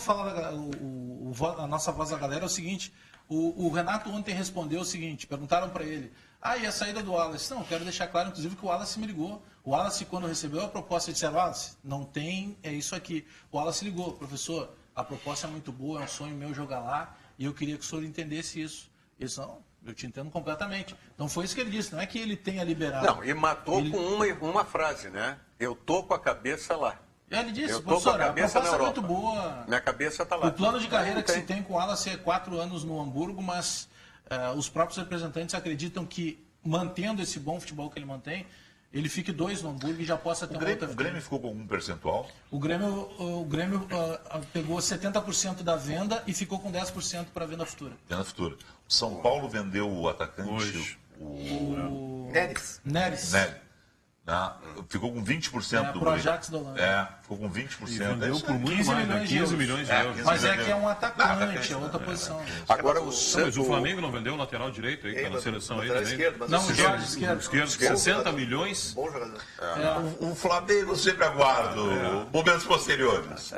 E: a nossa voz da galera, é o seguinte, o Renato ontem respondeu o seguinte, perguntaram para ele, e a saída do Wallace? Não, quero deixar claro, inclusive, que o Wallace me ligou. O Wallace, quando recebeu a proposta, disse, Wallace, não tem, é isso aqui. O Wallace ligou, professor, a proposta é muito boa, é um sonho meu jogar lá, e eu queria que o senhor entendesse isso. Ele disse, não, eu te entendo completamente. Então foi isso que ele disse, não é que ele tenha liberado.
A: Não, e matou com uma frase, né? Eu tô com a cabeça lá.
E: E ele disse,
A: eu tô com a cabeça na Europa.
E: É muito boa.
A: Minha cabeça está lá.
E: O plano de carreira que se tem com o Wallace é 4 anos no Hamburgo, mas os próprios representantes acreditam que, mantendo esse bom futebol que ele mantém, ele fique 2 no Hamburgo e já possa ter uma outra.
B: O Grêmio ficou com algum percentual?
E: O Grêmio pegou 70% da venda e ficou com 10% para a venda futura.
B: Venda futura. O São Paulo vendeu o atacante...
C: Hoje.
B: O
E: Neres.
B: Ficou com 20% do
E: Pro Ajax da Holanda.
B: Ficou com 20%.
C: E vendeu por muito mais, 15 milhões de euros.
E: Mas é que é um atacante, é outra posição.
A: Agora o
C: Mas o Flamengo não vendeu o lateral direito aí, que está na seleção aí também?
E: Não, o Jorge esquerdo.
C: 60 milhões.
D: Bom jogador.
B: O Flamengo sempre aguarda momentos posteriores.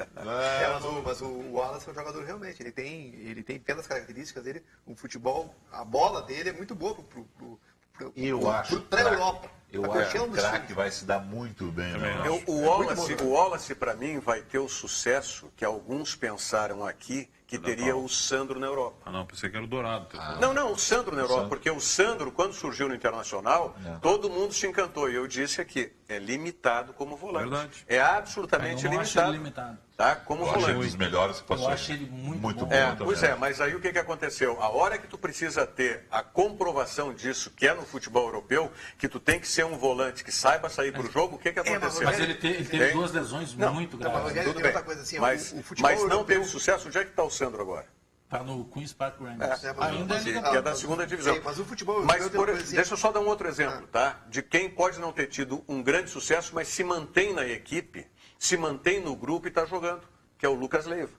D: Mas o Wallace é um jogador realmente. Ele tem pelas características dele, um futebol, a bola dele é muito boa para a Europa.
B: Eu acho que o craque vai se dar muito bem.
A: O Wallace, para mim, vai ter o sucesso que alguns pensaram aqui que teria o Sandro na Europa.
C: Não, pensei que era o Dourado.
A: Não, o Sandro na Europa, porque o Sandro, quando surgiu no Internacional, todo mundo se encantou. E eu disse aqui, é limitado como volante.
C: Verdade.
A: É absolutamente limitado. Tá? Como
B: eu
A: volante.
B: Achei um dos melhores que passou.
E: Eu achei ele muito bom.
A: Pois mas aí o que aconteceu? A hora que tu precisa ter a comprovação disso, que é no futebol europeu, que tu tem que ser um volante que saiba sair para o jogo, o que aconteceu?
E: Mas ele teve 2 lesões muito graves.
A: Tudo bem, mas não teve sucesso. Onde é que está o Sandro agora?
E: Está no Queen's Park Rangers.
A: Que é da segunda divisão.
D: Sim, mas o futebol...
A: deixa eu só dar um outro exemplo, tá? De quem pode não ter tido um grande sucesso, mas se mantém na equipe, se mantém no grupo e está jogando, que é o Lucas Leiva.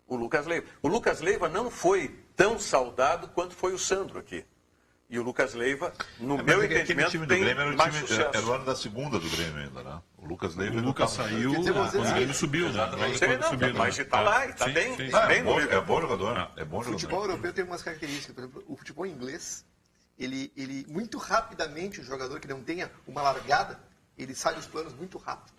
A: O Lucas Leiva não foi tão saudado quanto foi o Sandro aqui. E o Lucas Leiva, no meu entendimento,
B: time do
A: tem
B: Grêmio
A: mais sucesso.
B: Era o ano da segunda do Grêmio ainda, né? O Lucas Leiva...
C: O Lucas saiu quando o Grêmio subiu, né?
A: Mas está lá, está bem.
B: É bom jogador.
D: O futebol europeu tem umas características. Por exemplo, o futebol inglês, ele muito rapidamente, o jogador que não tenha uma largada, ele sai dos planos muito rápido.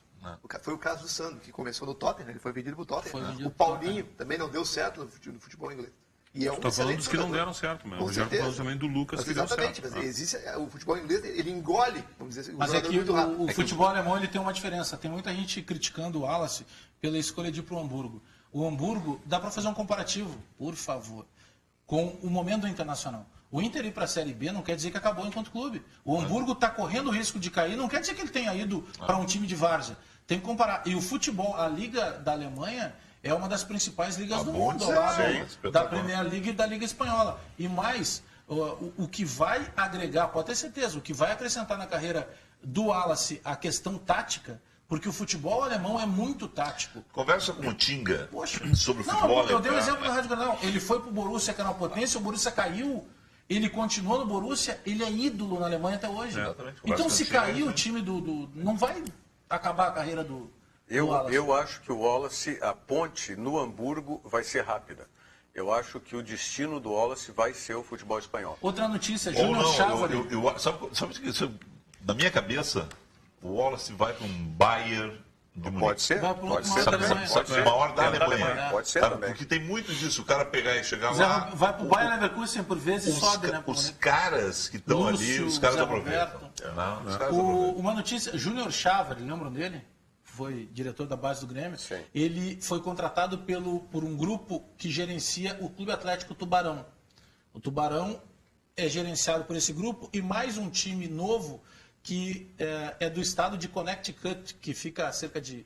D: Foi o caso do Sandro, que começou no Tottenham, ele foi vendido para o Tottenham. O Paulinho também não deu certo no futebol inglês. E é
C: está falando dos que não deram certo, mas o Rogério está falando também do Lucas que deu certo.
D: Exatamente, mas existe o futebol inglês, ele engole, vamos dizer assim,
E: mas é que o futebol alemão ele tem uma diferença. Tem muita gente criticando o Wallace pela escolha de ir para o Hamburgo. O Hamburgo, dá para fazer um comparativo, por favor, com o momento do Internacional. O Inter ir para a Série B não quer dizer que acabou enquanto clube. O Hamburgo está correndo o risco de cair, não quer dizer que ele tenha ido para um time de várzea. Tem que comparar. E o futebol, a Liga da Alemanha é uma das principais ligas do mundo, ao lado da Premier League e da Liga Espanhola. E mais, o que vai agregar, pode ter certeza, o que vai acrescentar na carreira do Wallace a questão tática, porque o futebol alemão é muito tático.
B: Conversa com o Tinga sobre o
E: Não,
B: futebol
E: eu dei um
B: alemão.
E: exemplo na Rádio Granal. Ele foi pro Borussia, que era uma potência, o Borussia caiu. Ele continuou no Borussia, ele é ídolo na Alemanha até hoje.
B: Exatamente.
E: Então, se
B: Conversa
E: cair
B: com
E: o time não vai acabar a carreira do Wallace.
A: Eu acho que o Wallace, a ponte no Hamburgo vai ser rápida. Eu acho que o destino do Wallace vai ser o futebol espanhol.
E: Outra notícia,
B: Ou
E: Júnior
B: não,
E: Chávere.
B: sabe que isso, na minha cabeça, o Wallace vai para um Bayern de Munique.
A: Pode ser?
E: Vai pro
A: Pode
E: maior
A: ser
E: da
A: também.
E: Alemanha.
A: Pode ser.
B: O maior da
A: É,
B: Alemanha.
A: Pode ser
B: Sabe?
A: também.
B: Porque tem muito disso, o cara pegar e chegar
E: Zé,
B: lá.
E: vai pro Bayern Leverkusen, por vezes sobe, né?
B: Os caras que estão ali,
E: Lúcio,
B: os caras
E: Zé
B: aproveitam.
E: Roberto.
B: Não, os caras aproveitam.
E: Uma notícia, Júnior Chávere, lembram dele? Foi diretor da base do Grêmio.
A: Sim.
E: Ele foi contratado por um grupo que gerencia o Clube Atlético Tubarão. O Tubarão é gerenciado por esse grupo e mais um time novo que é do estado de Connecticut, que fica a cerca de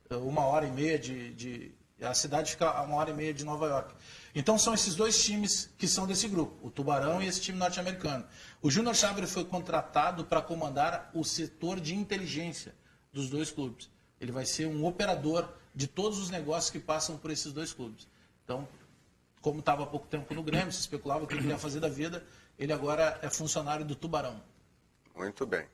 E: 1h30 a cidade fica a 1h30 de Nova York. Então são esses dois times que são desse grupo, o Tubarão e esse time norte-americano. O Júnior Chávere foi contratado para comandar o setor de inteligência dos dois clubes. Ele vai ser um operador de todos os negócios que passam por esses dois clubes. Então, como estava há pouco tempo no Grêmio, se especulava o que ele queria fazer da vida, ele agora é funcionário do Tubarão.
A: Muito bem.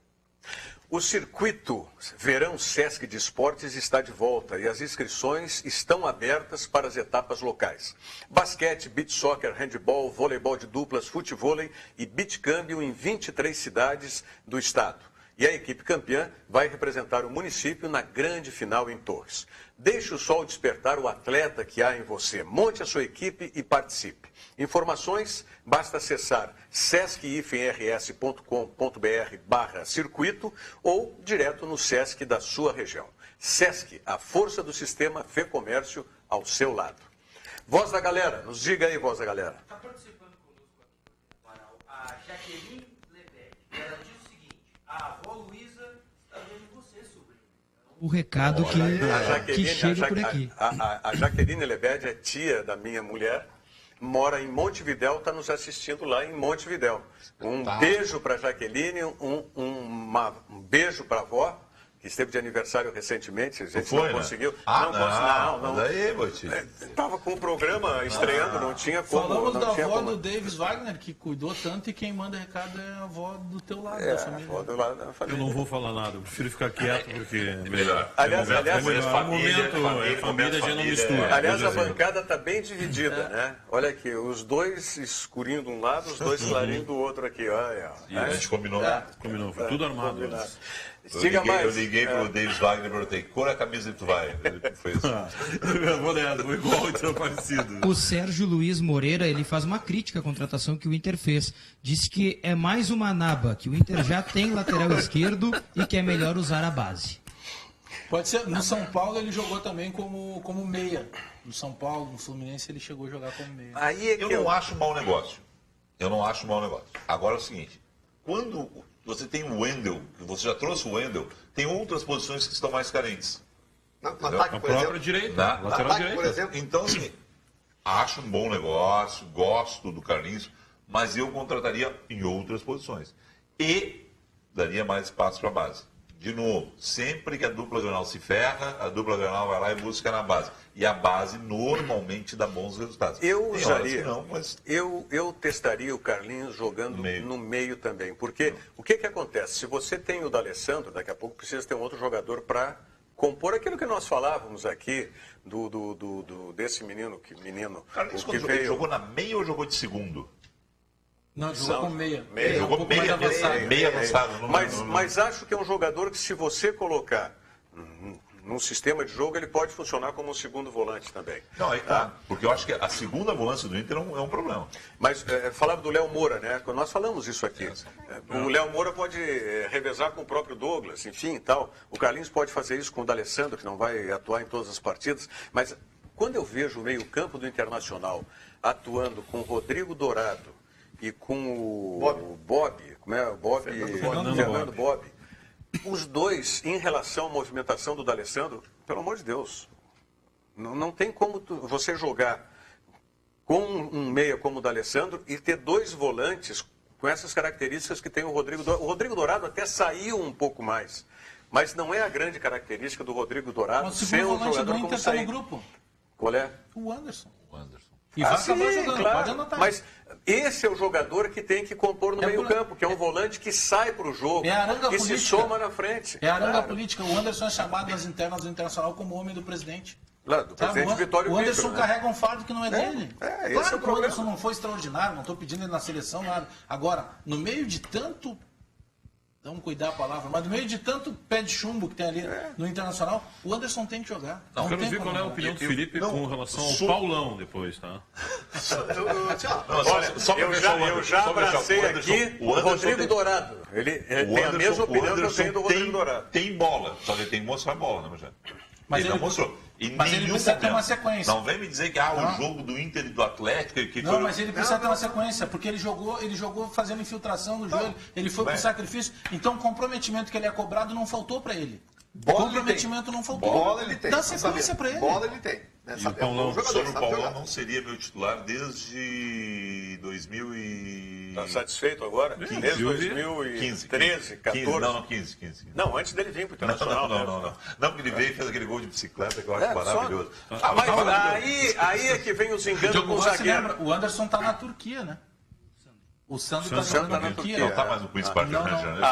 A: O circuito Verão Sesc de Esportes está de volta e as inscrições estão abertas para as etapas locais. Basquete, beach soccer, handebol, voleibol de duplas, futevôlei e beach câmbio em 23 cidades do estado. E a equipe campeã vai representar o município na grande final em Torres. Deixe o sol despertar o atleta que há em você. Monte a sua equipe e participe. Informações, basta acessar sesc-rs.com.br/circuito ou direto no Sesc da sua região. Sesc, a força do sistema Fê Comércio ao seu lado. Voz da galera, nos diga aí, voz da galera.
I: Está participando conosco aqui, a Jaqueline Lebede. Ela diz o seguinte: a avó Luísa está vendo você, sobrinho.
F: O recado que chega por aqui.
A: A Jaqueline Lebede é tia da minha mulher, mora em Montevidéu, está nos assistindo lá em Montevidéu. Um beijo para a Jaqueline, um beijo para a avó, que esteve de aniversário recentemente, a gente não conseguiu.
B: Não. Daí,
A: Estava com o programa estreando, não tinha como.
E: Falamos
A: não
E: da
A: tinha
E: avó
A: como.
E: do Davis Wagner, que cuidou tanto, e quem manda recado é a avó do teu lado,
A: É,
E: da família.
A: avó do lado da
C: Eu
A: família.
C: não vou falar nada, eu prefiro ficar quieto, porque é melhor.
A: Aliás,
C: é
A: aliás,
C: melhor.
B: família,
C: Família a gente não mistura.
A: Aliás, a
C: Coisa assim.
A: bancada está bem dividida, né? Olha aqui, os dois escurinhos de um lado, os dois clarinhos do outro aqui. Olha,
B: E a gente combinou.
C: Combinou, foi tudo armado.
A: combinado.
B: Eu
A: Diga mais.
B: Eu liguei pro Davis Wagner e perguntei, cor a camisa que tu vai? Ele fez.
C: Eu vou nessa, vou igual, então parecido.
F: O Sérgio Luiz Moreira, ele faz uma crítica à contratação que o Inter fez. Diz que é mais uma naba, que o Inter já tem lateral esquerdo e que é melhor usar a base.
E: Pode ser. No São Paulo ele jogou também como meia. No São Paulo, no Fluminense, ele chegou a jogar como meia.
A: Aí é que
B: Eu não acho mau negócio. Agora é o seguinte, quando você tem o Wendel, você já trouxe o Wendel, tem outras posições que estão mais carentes.
D: No
B: Entendeu?
D: ataque,
C: A
D: por
C: própria
D: exemplo.
C: direita,
B: Na-
C: lateral
D: ataque, por
C: direita.
D: exemplo.
B: Então, assim, acho um bom negócio, gosto do Carlinhos, mas eu contrataria em outras posições. E daria mais espaço para a base. De novo, sempre que a dupla Granal se ferra, a dupla Granal vai lá e busca na base. E a base normalmente dá bons resultados.
A: Eu
B: Tem horas
A: usaria,
B: que não, mas
A: eu testaria o Carlinhos jogando
B: No meio.
A: no meio também. Porque o que acontece? Se você tem o D'Alessandro, daqui a pouco precisa ter um outro jogador para compor aquilo que nós falávamos aqui desse menino que
B: Carlinhos,
A: o que
B: quando jogou,
A: veio.
B: jogou na meia ou jogou de segundo?
E: Não, jogou como meia.
A: Meia.
E: Um pouco mais avançado.
B: meia avançado.
A: Mas acho que é um jogador que, se você colocar num sistema de jogo, ele pode funcionar como um segundo volante também.
B: Não, aí tá. Porque eu acho que a segunda volância do Inter é um problema.
A: Mas falava do Léo Moura, né? Nós falamos isso aqui. O Léo Moura pode revezar com o próprio Douglas, enfim e tal. O Carlinhos pode fazer isso com o D'Alessandro, que não vai atuar em todas as partidas. Mas quando eu vejo o meio-campo do Internacional atuando com o Rodrigo Dourado e com o Bob, como é? Fernando Bob. Os dois, em relação à movimentação do D'Alessandro, pelo amor de Deus, não tem como você jogar com um meia como o D'Alessandro e ter dois volantes com essas características que tem o Rodrigo Dourado. O Rodrigo Dourado até saiu um pouco mais, mas não é a grande característica do Rodrigo Dourado ser um jogador como
E: está no grupo.
A: Qual é?
E: O Anderson.
A: E vai acabar jogando, claro, pode anotar. Mas esse é o jogador que tem que compor no meio-campo, que é um volante que sai para o jogo, que se soma na frente.
E: É a aranga política. O Anderson é chamado nas internas do Internacional como homem do presidente.
A: Lá, do presidente Vitório
E: O Anderson
A: Vitor,
E: carrega um fardo que não é dele.
A: Claro
E: que o Anderson não foi extraordinário, não estou pedindo ele na seleção, nada. Agora, no meio de tanto... Vamos cuidar a palavra, mas no meio de tanto pé de chumbo que tem ali no Internacional, o Anderson tem que jogar.
C: Não, quero ver qual é a opinião do Felipe com relação ao Paulão depois, tá?
A: Olha, eu já abracei aqui o Rodrigo Dourado. Ele tem a mesma opinião que eu tenho do Rodrigo Dourado.
B: Tem bola, só que ele tem que mostrar bola, né, Rogério?
E: Mas
B: ele não mostrou.
E: Mas ele precisa ter uma sequência.
B: Não vem me dizer que o jogo do Inter e do Atlético... Que
E: não, mas ele precisa ter uma sequência, porque ele jogou fazendo infiltração no joelho, ele foi pro sacrifício. Então o comprometimento que ele é cobrado não faltou para ele. Comprometimento não faltou.
D: Bola ele tem.
E: Dá sequência para ele.
D: Bola ele tem.
B: E o Paulão, o Paulão não seria meu titular desde 2000 e...
A: Está satisfeito agora? Desde 2013, 14?
B: Não, 15.
A: Não, antes dele vir para o Internacional.
B: Não, porque ele veio e fez aquele gol de bicicleta que eu acho maravilhoso.
A: Mas aí é que vem os enganos com o zagueiro.
E: O Anderson está na Turquia, né? O Sandro está na Turquia.
B: Não está mais no Queen's Park, Eu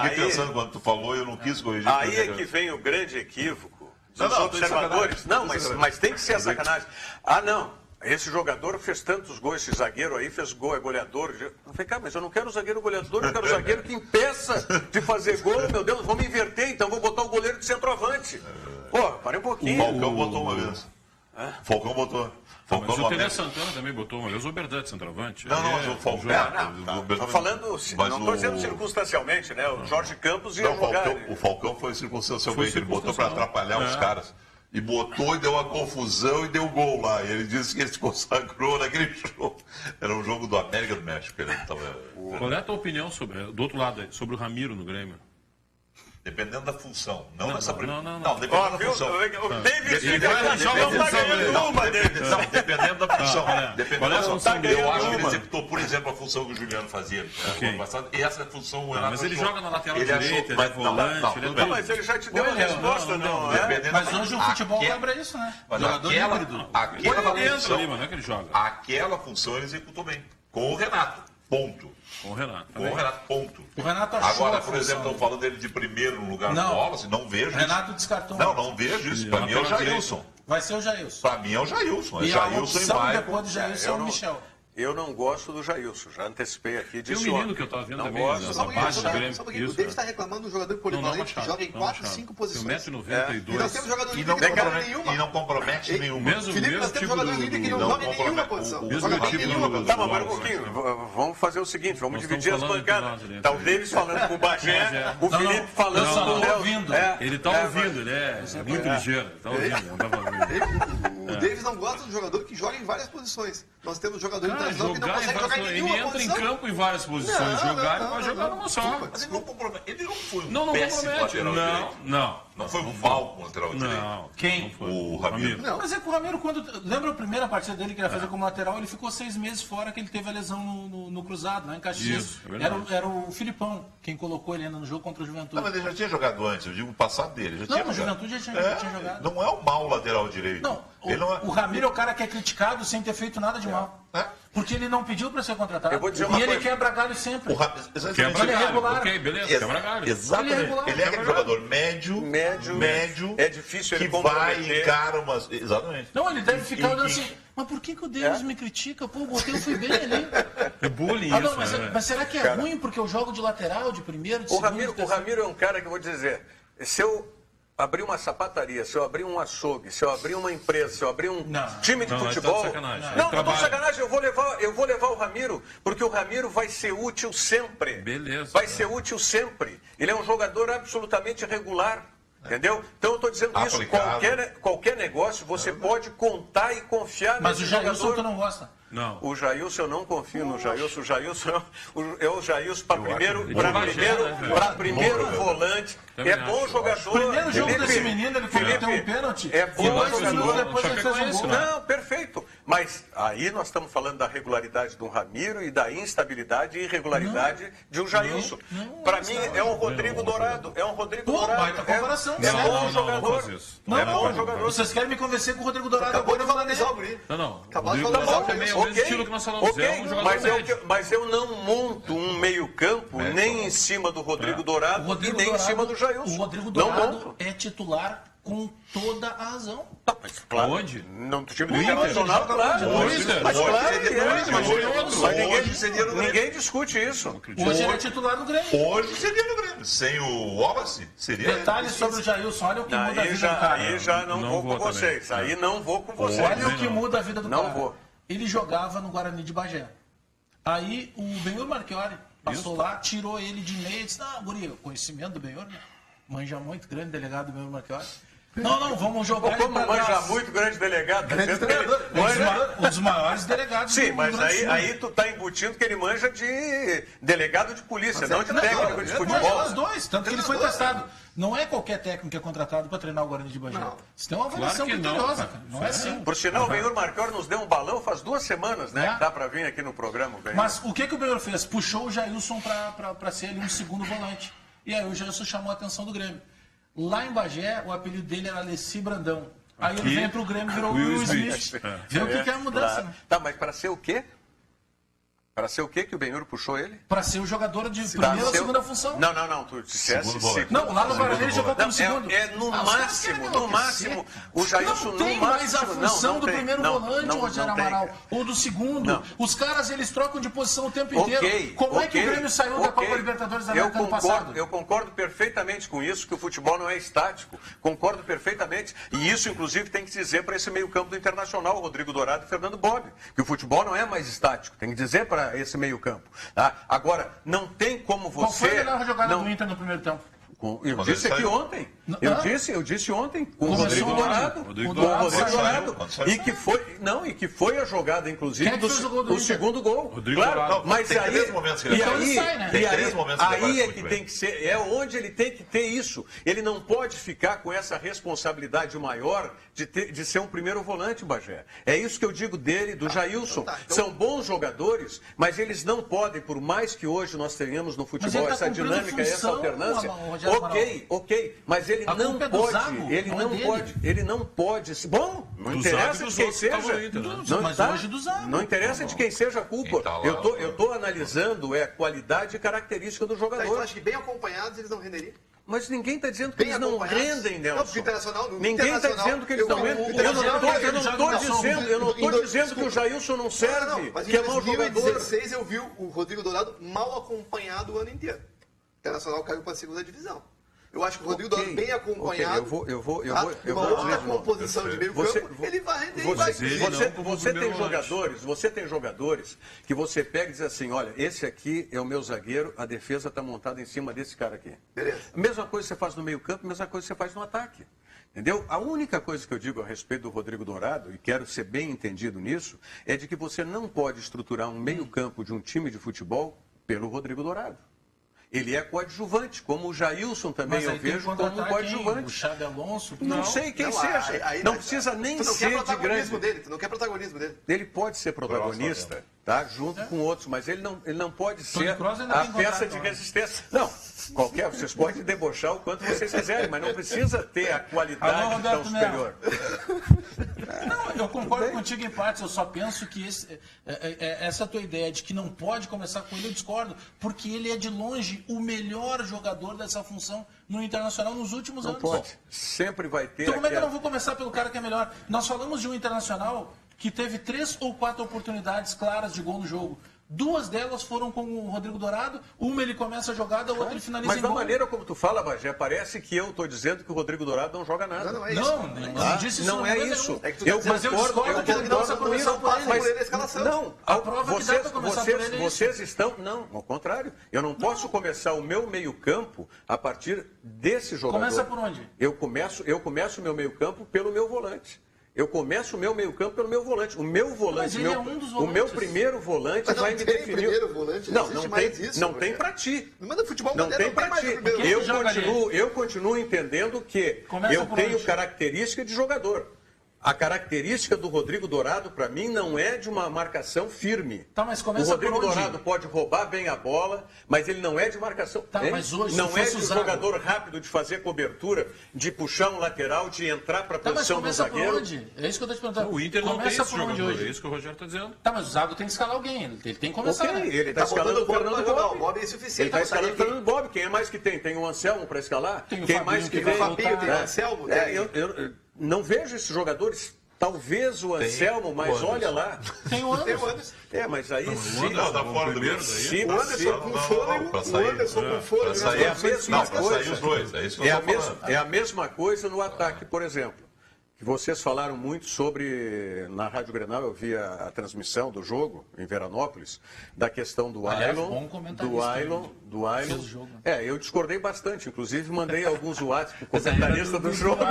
B: fiquei pensando quando tu falou e eu não quis corrigir.
A: Aí é que vem o grande equívoco dos observadores. Não, mas tem que ser a sacanagem. Não. Esse jogador fez tantos gols, esse zagueiro aí fez gol, é goleador. Eu falei, cara, mas eu não quero zagueiro goleador, eu quero zagueiro que impeça de fazer gol. Meu Deus, vamos inverter então, vou botar o goleiro de centroavante. Pô, parei um pouquinho.
B: O Falcão botou uma vez. Falcão botou.
C: Mas o Tele Santana também botou uma vez o Berdan de centroavante.
B: Não, mas o Falcão...
A: Estou falando, não estou dizendo circunstancialmente, né? O Jorge Campos ia jogar.
B: O Falcão foi circunstancialmente, ele botou para atrapalhar os caras. E botou e deu uma confusão e deu gol lá. E ele disse que ele se consagrou naquele jogo. Era um jogo do América do México.
C: Qual é a tua opinião do outro lado, sobre o Ramiro no Grêmio?
B: Dependendo da função. Não, dependendo
A: da
B: função.
A: O David não está ganhando uma deles.
B: Não, dependendo da função. Dependendo da função. Eu acho que ele executou, por exemplo, a função que o Juliano fazia no ano passado. E essa função...
C: Mas ele joga na lateral direita, ele é volante...
A: Mas ele já te deu a resposta, não.
E: Mas hoje o futebol lembra isso, né?
B: Aquela função ele executou bem. Com o Renato. Ponto.
C: Com o Renato,
B: ponto.
E: O Renato achou.
B: Agora, por exemplo, estão falando dele de primeiro no lugar do Wallace, não vejo isso.
E: O Renato descartou.
B: Não vejo isso. Para mim é o Jailson.
E: Vai ser o Jailson.
B: Para mim é o Jailson.
E: E a opção depois do Jailson é o Michel.
A: Eu não gosto do Jailson, já antecipei aqui.
C: Tem um menino que eu estava vendo também, nessa base do Grêmio.
D: O David está reclamando do jogador polivalente que joga em 4, 5 posições.
C: Tem 1,92 m.
D: E nós temos jogador líder que não joga nenhuma.
B: E não compromete nenhuma.
D: Felipe, nós temos jogador líder que não joga em nenhuma posição.
A: Tá, mas um pouquinho. Vamos fazer o seguinte, vamos dividir as bancadas. Tá o Davis falando com o Bagé, o Felipe falando com o Léo.
C: Ele está ouvindo, ele é muito ligeiro. Está ouvindo.
D: O Davis não gosta do jogador que joga em várias posições. Nós temos jogador internacional que não consegue jogar em nenhuma
C: posição. Ele entra em campo em várias posições. Jogar, ele vai jogar numa só.
B: Mas ele não compromete. Ele não foi
C: um
B: péssimo lateral direito.
C: Não
B: foi um mal lateral direito.
E: Quem?
B: O Ramiro.
E: Mas é que o Ramiro, lembra a primeira partida dele que ele ia fazer como lateral, ele ficou 6 meses fora que ele teve a lesão no cruzado, lá em Caxias. Era o Filipão quem colocou ele ainda no jogo contra o Juventude.
B: Não, mas ele já tinha jogado antes, eu digo o passado dele.
E: No Juventude já tinha jogado.
B: Não é o mau lateral direito.
E: Não, o Ramiro é o cara que é criticado sem ter feito nada de mal. Porque ele não pediu para ser contratado. E ele quebra galho sempre.
C: Ele é regular. Ok, beleza, quebra galho.
B: Exatamente. Ele é aquele jogador médio.
A: É difícil ele
B: que vai e encara umas... Exatamente.
E: Não, ele deve ficar olhando assim... Mas por que o Davis me critica? Pô, o Botelho foi bem ali.
C: É bullying
E: não, mas será que é ruim porque eu jogo de lateral, de primeiro, de segundo?
A: O Ramiro é um cara que eu vou dizer... Se eu abrir uma sapataria, se eu abrir um açougue, se eu abrir uma empresa, se eu abrir um time de futebol... Não estou de sacanagem, eu vou levar o Ramiro, porque o Ramiro vai ser útil sempre.
C: Beleza.
A: Vai ser útil sempre. Ele é um jogador absolutamente regular. Entendeu? Então eu estou dizendo isso. Qualquer negócio você pode contar e confiar
E: Mas o
A: nesse
E: Jailson
A: jogador.
E: tu não gosta.
C: Não.
A: O Jailson, eu não confio no Jailson. O Jailson é o Jailson para primeiro volante.
C: Também
A: É bom
C: acho.
A: jogador.
E: Primeiro jogo
A: Felipe,
E: desse menino, ele cometeu um pênalti.
A: É bom
E: E dois
A: jogador.
E: minutos depois ele fez um
C: Chapecoense,
E: gol.
C: né?
A: Não, perfeito. Mas aí nós estamos falando da regularidade do Ramiro e da instabilidade e irregularidade de um Jailson. Para mim é um Rodrigo Dourado. É um Rodrigo
E: Pô,
A: Dourado.
E: baita comparação,
A: É
E: sério.
A: bom jogador.
C: faz isso.
A: É bom jogador.
E: Vocês querem me convencer com o Rodrigo Dourado
D: Acabou
E: agora
D: de
E: eu vou
D: valorizar o guri.
C: Não.
D: Acabou de
C: Rodrigo
D: valorizar
C: Dourado
D: o
C: também é o mesmo estilo que nós falamos. É um jogador médio.
A: Mas eu não monto um meio-campo nem em cima do Rodrigo Dourado e nem em cima do Jailson.
E: O Rodrigo
A: Não
E: Dourado
A: monto.
E: é titular com toda a razão.
A: Claro.
C: Onde?
A: No time
E: No
A: internacional,
E: Inter,
A: claro.
C: Hoje,
A: Mas
B: hoje
A: claro
B: seria
A: que é.
B: no Grêmio.
A: Mas ninguém discute isso.
E: Hoje ele é titular do Grêmio.
B: Hoje seria no Grêmio. Sem o Wallace, seria.
E: Detalhes sobre o Jailson, olha o que muda a
A: Aí
E: vida do cara.
A: já não
C: Não
A: vou
C: vou
A: com vocês.
C: também.
A: Aí não vou com vocês.
E: Olha o que muda a vida do
A: Não
E: cara.
A: vou.
E: Ele jogava no Guarani de Bagé. Aí o Benhur Marchiori passou lá, tirou ele de meio e disse, não, guri, o conhecimento do Benhur, né? Manja muito, grande delegado do Benhur Marchiori. Não, vamos jogar ele
A: Como
E: pra
A: manja
E: trás.
A: muito grande delegado. tá dizendo que ele
E: Um dos maiores delegados
A: Sim,
E: do
A: mas
E: Rio Grande do Sul.
A: aí tu tá embutindo que ele manja de delegado de polícia, não de técnico de
E: Mas
A: futebol.
E: os dois, tanto que ele foi testado. Não é qualquer técnico que é contratado para treinar o Guarani de Bagé. Isso tem uma avaliação
C: Claro que não,
E: criteriosa,
C: cara.
E: cara. Não é assim.
A: Por sinal, o Benhur Marchiori nos deu um balão faz 2 semanas, né?
E: É.
A: Que dá pra vir aqui no programa. o Benhur.
E: Mas o que o Benhur fez? Puxou o Jailson para ser ali um segundo volante. E aí o Jailson chamou a atenção do Grêmio. Lá em Bagé, o apelido dele era Alessi Brandão. Aí ele vem pro Grêmio e virou Will Smith. Vê o que é a mudança,
A: Claro.
E: né?
A: Tá, mas para ser o quê? Para ser o quê que o Benhur puxou ele?
E: Para ser o jogador de primeira ou
A: ser-
E: segunda função.
A: Não, tu disseste
B: Segundo volante.
E: Não, lá no Guarani ele jogou como
A: Não,
E: segundo.
A: no
E: Ah, os caras querem
A: máximo,
E: enlouquecer.
A: o Jailson
E: Não
A: no
E: tem
A: máximo.
E: mais a função
A: não
E: do
A: tem.
E: primeiro
A: Não,
E: volante,
A: não,
E: Rogério
A: não tem.
E: Amaral, ou do segundo.
A: Não.
E: Os caras, eles trocam de posição o tempo inteiro. Como é que o
A: ok,
E: Grêmio saiu da
A: ok.
E: Copa Libertadores da
A: Eu
E: América ano
A: concordo,
E: passado?
A: eu concordo perfeitamente com isso, que o futebol não é estático. Concordo perfeitamente. E isso, inclusive, tem que dizer para esse meio-campo do Internacional, o Rodrigo Dourado e Fernando Bob, que o futebol não é mais estático. Tem que dizer para esse meio-campo. Tá? Agora, não tem como você.
E: Qual foi a melhor jogada
A: não...
E: do Inter no primeiro tempo?
A: Eu
B: Quando
A: disse
B: ele
A: aqui
B: saiu.
A: ontem.
E: Não.
A: Eu disse ontem com o
E: Começou
A: Rodrigo
E: onde?
A: Dourado.
C: Rodrigo
A: Com o
E: Dourado
A: Rodrigo
E: saiu.
A: Dourado.
B: Quando saiu.
A: E que foi a jogada, inclusive,
E: Quem é que fez o gol do
A: do
E: Inter?
A: segundo gol.
C: Rodrigo
A: Claro,
C: Dourado.
A: mas
B: Tem
A: aí,
B: 3 momentos que ele
A: e
B: faz.
A: aí,
E: Então ele sai, né?
B: Tem
A: e
B: 3 momentos que ele
A: aí
B: faz
A: é
B: muito
A: que
B: bem.
A: tem que ser, é onde ele tem que ter isso. Ele não pode ficar com essa responsabilidade maior de ser um primeiro volante, Bagé. É isso que eu digo dele, do Jailson. São bons jogadores, mas eles não podem, por mais que hoje nós tenhamos no futebol
E: ele tá
A: essa
E: cumprindo
A: dinâmica, essa
E: função,
A: alternância.
E: Rogério Amaral.
A: Ok, mas ele
E: A
A: não
E: culpa é do
A: pode,
E: Zago,
A: ele
E: não é
A: não
E: dele.
A: pode, ele não pode. Bom, não
C: Do
A: interessa
C: Zago e dos
A: de quem
C: outros que estavam
A: seja.
C: no Inter, né?
A: Não,
E: Mas
A: tá?
E: hoje do Zago.
A: Não interessa de quem seja a culpa.
B: Quem tá lá,
A: Eu tô analisando a qualidade e característica do
D: Tá, então
A: jogador.
D: acho que bem acompanhados eles não renderiam.
A: Mas ninguém está dizendo que
D: Bem
A: eles não
D: acompanhados.
A: rendem,
D: Não,
A: Nelson.
D: porque Internacional- no
A: Ninguém está
D: Internacional,
A: dizendo que eles não
D: eu-
A: rendem.
D: o
A: Eu não
D: Internacional,
A: estou
D: ele
E: joga na sombra.
A: dizendo que o Jailson não serve,
D: mas em
A: que é mau jogador.
D: 2016 eu vi o Rodrigo Dourado mal acompanhado o ano inteiro. O Internacional caiu para a segunda divisão. Eu acho que o Rodrigo
A: Ok,
D: Dourado bem acompanhado.
A: ok, eu vou
D: uma
A: dizer
D: outra
A: de novo.
D: composição de meio
A: Você-
D: campo, ele vai render.
A: Você tem jogadores que você pega e diz assim, olha, esse aqui é o meu zagueiro, a defesa está montada em cima desse cara aqui.
D: Beleza.
A: A mesma coisa você faz no meio campo, a mesma coisa você faz no ataque. Entendeu? A única coisa que eu digo a respeito do Rodrigo Dourado, e quero ser bem entendido nisso, é de que você não pode estruturar um meio campo de um time de futebol pelo Rodrigo Dourado. Ele é coadjuvante, como o Jailson também
E: Mas
A: eu
E: aí tem que
A: vejo como
E: contratar quem? O
A: coadjuvante.
E: Xabi Alonso?
A: Não sei quem
D: Não,
A: seja.
D: aí-
A: Não precisa nem
D: tu não quer
A: ser de
D: protagonismo
A: grande.
D: dele, tu não quer protagonismo dele.
A: Ele pode ser protagonista, tá? Junto com outros, mas ele não pode ser
E: Kroos ainda
A: a
E: tem
A: peça
E: contrato,
A: de
E: né?
A: resistência. Não, vocês podem debochar o quanto vocês quiserem, mas não precisa ter a
E: Alô,
A: qualidade tão
E: Roberto
A: superior.
E: Não, eu concordo contigo em partes, eu só penso que essa tua ideia de que não pode começar com ele, eu discordo, porque ele é de longe o melhor jogador dessa função no Internacional nos últimos
A: Não
E: anos.
A: pode. Sempre vai ter
E: Então como é que eu
A: aquela-
E: não vou começar pelo cara que é melhor? Nós falamos de um Internacional que teve 3 ou 4 oportunidades claras de gol no jogo. 2 delas foram com o Rodrigo Dourado, uma ele começa a jogada, a outra ele finaliza
A: Mas
E: em
A: da
E: gol.
A: maneira como tu fala, Bagé, parece que eu estou dizendo que o Rodrigo Dourado não joga nada.
D: Não é isso.
E: Não disse isso.
A: Não é isso.
D: É que tu tá dizendo
E: Mas eu discordo que ele não precisa começar por ele.
D: Mas a escalação.
A: Não,
E: A prova que dá pra começar por ele é isso.
A: vocês estão... Não, ao contrário. Eu não posso começar o meu meio-campo a partir desse jogador.
E: Começa por onde?
A: Eu começo o meu meio-campo pelo meu volante. Eu começo o meu meio-campo pelo meu volante. O meu volante,
E: Mas ele é um dos
A: o meu
E: volantes.
A: primeiro volante
D: Mas não
A: vai me
D: tem
A: definir.
D: primeiro volante,
A: Não,
D: existe
A: não
D: mais
A: tem,
D: isso,
A: não
D: Rogério.
A: tem para ti.
D: Mas no futebol
A: Não
D: moderno
A: tem para
D: mais
A: ti.
D: o primeiro
E: Quem joga ali?
A: Eu continuo entendendo que
E: Começa
A: eu
E: por
A: tenho
E: onde?
A: característica de jogador. A característica do Rodrigo Dourado, para mim, não é de uma marcação firme.
E: Tá, mas
A: O
E: começa
A: Rodrigo
E: por onde?
A: Dourado pode roubar bem a bola, mas ele não é de marcação.
E: Tá, mas hoje,
A: não
E: se
A: é
E: fosse
A: de
E: o Zago-
A: jogador rápido de fazer cobertura, de puxar um lateral, de entrar para a
E: Tá, mas
A: posição do
E: começa por
A: zagueiro.
E: onde? É isso que eu tô te perguntando.
C: O Inter não tem
E: Começa
C: esse
E: por onde
C: jogador,
E: hoje?
C: é isso que o Rogério está dizendo.
E: Tá, mas o Zago tem que escalar alguém. Ele tem que começar.
A: Ok,
E: né?
A: ele está
D: Tá botando
A: escalando
D: o
A: o
D: Bob
A: Fernando
D: pra jogar.
A: Bob.
D: O Bob é
A: Ele
D: insuficiente.
A: está
D: Tá
A: escalando o
D: quem?
A: Fernando Bob. Quem é mais que tem? Tem o Anselmo para escalar?
E: Tem o
A: Quem
E: Fabinho
A: mais que
E: que
A: tem?
E: vai
D: Fabinho, tem o
A: É.
D: Anselmo.
A: É,
D: tem-
A: eu não vejo esses jogadores. Talvez o Anselmo, mas
B: o Anderson.
A: olha lá.
E: Tem o
D: Tem o
E: Anderson.
D: Anderson.
A: É, mas aí
C: O
A: sim.
C: Anderson
B: tá fora do
C: primeiro
B: mesmo.
C: daí.
A: Sim,
D: O Anderson com fôlego,
B: pra
D: o
B: sair.
D: Anderson com fôlego.
B: Pra sair,
A: É a mesma
B: não, pra sair
A: coisa.
B: os dois. É isso que eu
A: É a,
B: tô
A: mesma,
B: falando.
A: é a mesma coisa no ataque, por exemplo. Que vocês falaram muito sobre, na Rádio Grenal, eu vi a transmissão do jogo em Veranópolis, da questão do
E: Aliás,
A: Ailon.
E: bom comentarista,
A: Do Ailon.
E: Fez o jogo, né?
A: É, eu discordei bastante, inclusive mandei alguns WhatsApp pro comentarista do jogo.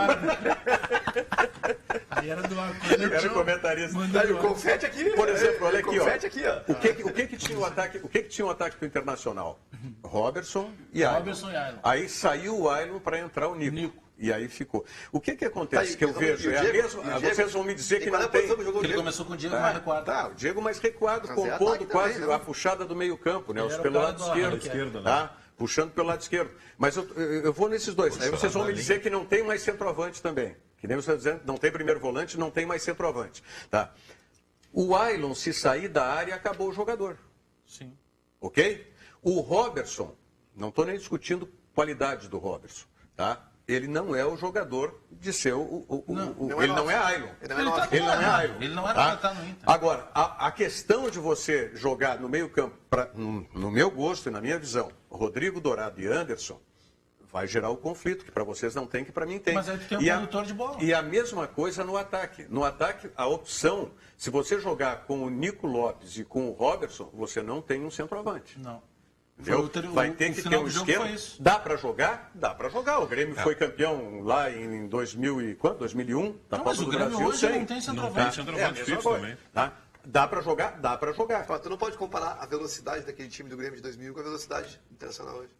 E: Aí era do ar.
A: Era o comentarista.
D: Olha, o confete aqui.
A: Por exemplo, olha aqui, ó.
D: Confete aqui, ó.
A: O que tinha o ataque? O que tinha o ataque do Internacional? Robertson e Ailon.
E: Robertson e Ailon.
A: Aí saiu o Ailon para entrar o Nico. E aí ficou. O que acontece?
D: Tá,
A: que eu
D: e o
A: vejo? É a
D: Diego?
A: mesma.
D: E o Diego?
A: Vocês vão me dizer que
D: Qual é
A: não
D: a posição
A: tem.
D: que jogou o
E: Ele
D: Diego?
E: começou com o Diego mais recuado.
A: Tá, o Diego mais recuado,
D: Mas é
A: compondo
D: ataque
A: quase
D: também, né?
A: a puxada do meio-campo, né?
E: Ele era o
A: Pelo
E: cara
A: lado
E: do lado
A: esquerdo.
C: esquerdo, né?
A: Tá? Puxando pelo lado esquerdo. Mas eu vou nesses dois. Aí vocês vão me dizer que não tem mais centroavante também. Que nem você está dizendo, não tem primeiro volante, não tem mais centroavante. Tá? O Ailon, se sair da área, acabou o jogador.
E: Sim.
A: Ok? O Robertson, não estou nem discutindo qualidade do Robertson, tá? Ele não é o jogador de ser ele não é Ailon.
D: Ele não é nosso.
A: Ele não é Ailon.
E: Ele não era
A: tá?
E: pra estar no Inter.
A: Agora, a questão de você jogar no meio campo, no meu gosto e na minha visão, Rodrigo Dourado e Anderson, vai gerar o conflito, que para vocês não tem, que para mim tem.
E: Mas aí tu tem um
A: E
E: condutor de bola.
A: E a mesma coisa no ataque. No ataque, a opção, se você jogar com o Nico Lopes e com o Robertson, você não tem um centroavante.
E: Não.
A: Entendeu? Vai ter que ter um esquema. Dá para jogar? Dá para jogar. O Grêmio foi campeão lá em 2001, da
E: Não,
A: Copa
E: mas
A: do
E: o Grêmio
A: Brasil.
E: hoje
A: sem.
E: não tem
C: Não
E: centroavante.
C: tem centroavante
A: É a mesma
C: fixo
A: coisa,
C: também.
A: tá? Dá para jogar? Dá para jogar.
D: Ó, tu não pode comparar a velocidade daquele time do Grêmio de 2000 com a velocidade internacional hoje.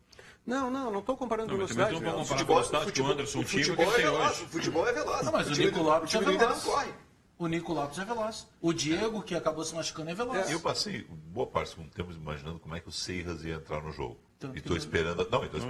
A: Não estou comparando
C: Não, mas também
A: velocidade.
C: não
A: não.
C: vou comparar a velocidade que o Anderson tinha com o que ele tem
D: veloz,
C: hoje.
D: o futebol é veloz.
E: Não, mas o
D: time
E: Nico
D: do-
E: Lopes
D: time
E: é
D: do Inter não
E: veloz.
D: corre.
E: O Nico Lopes é veloz. O Diego, que acabou se machucando, é veloz.
B: Eu passei boa parte do segundo tempo imaginando como é que o Seiras ia entrar no jogo.
E: Tanto
B: E
E: que
B: estou esperando, até
C: Mas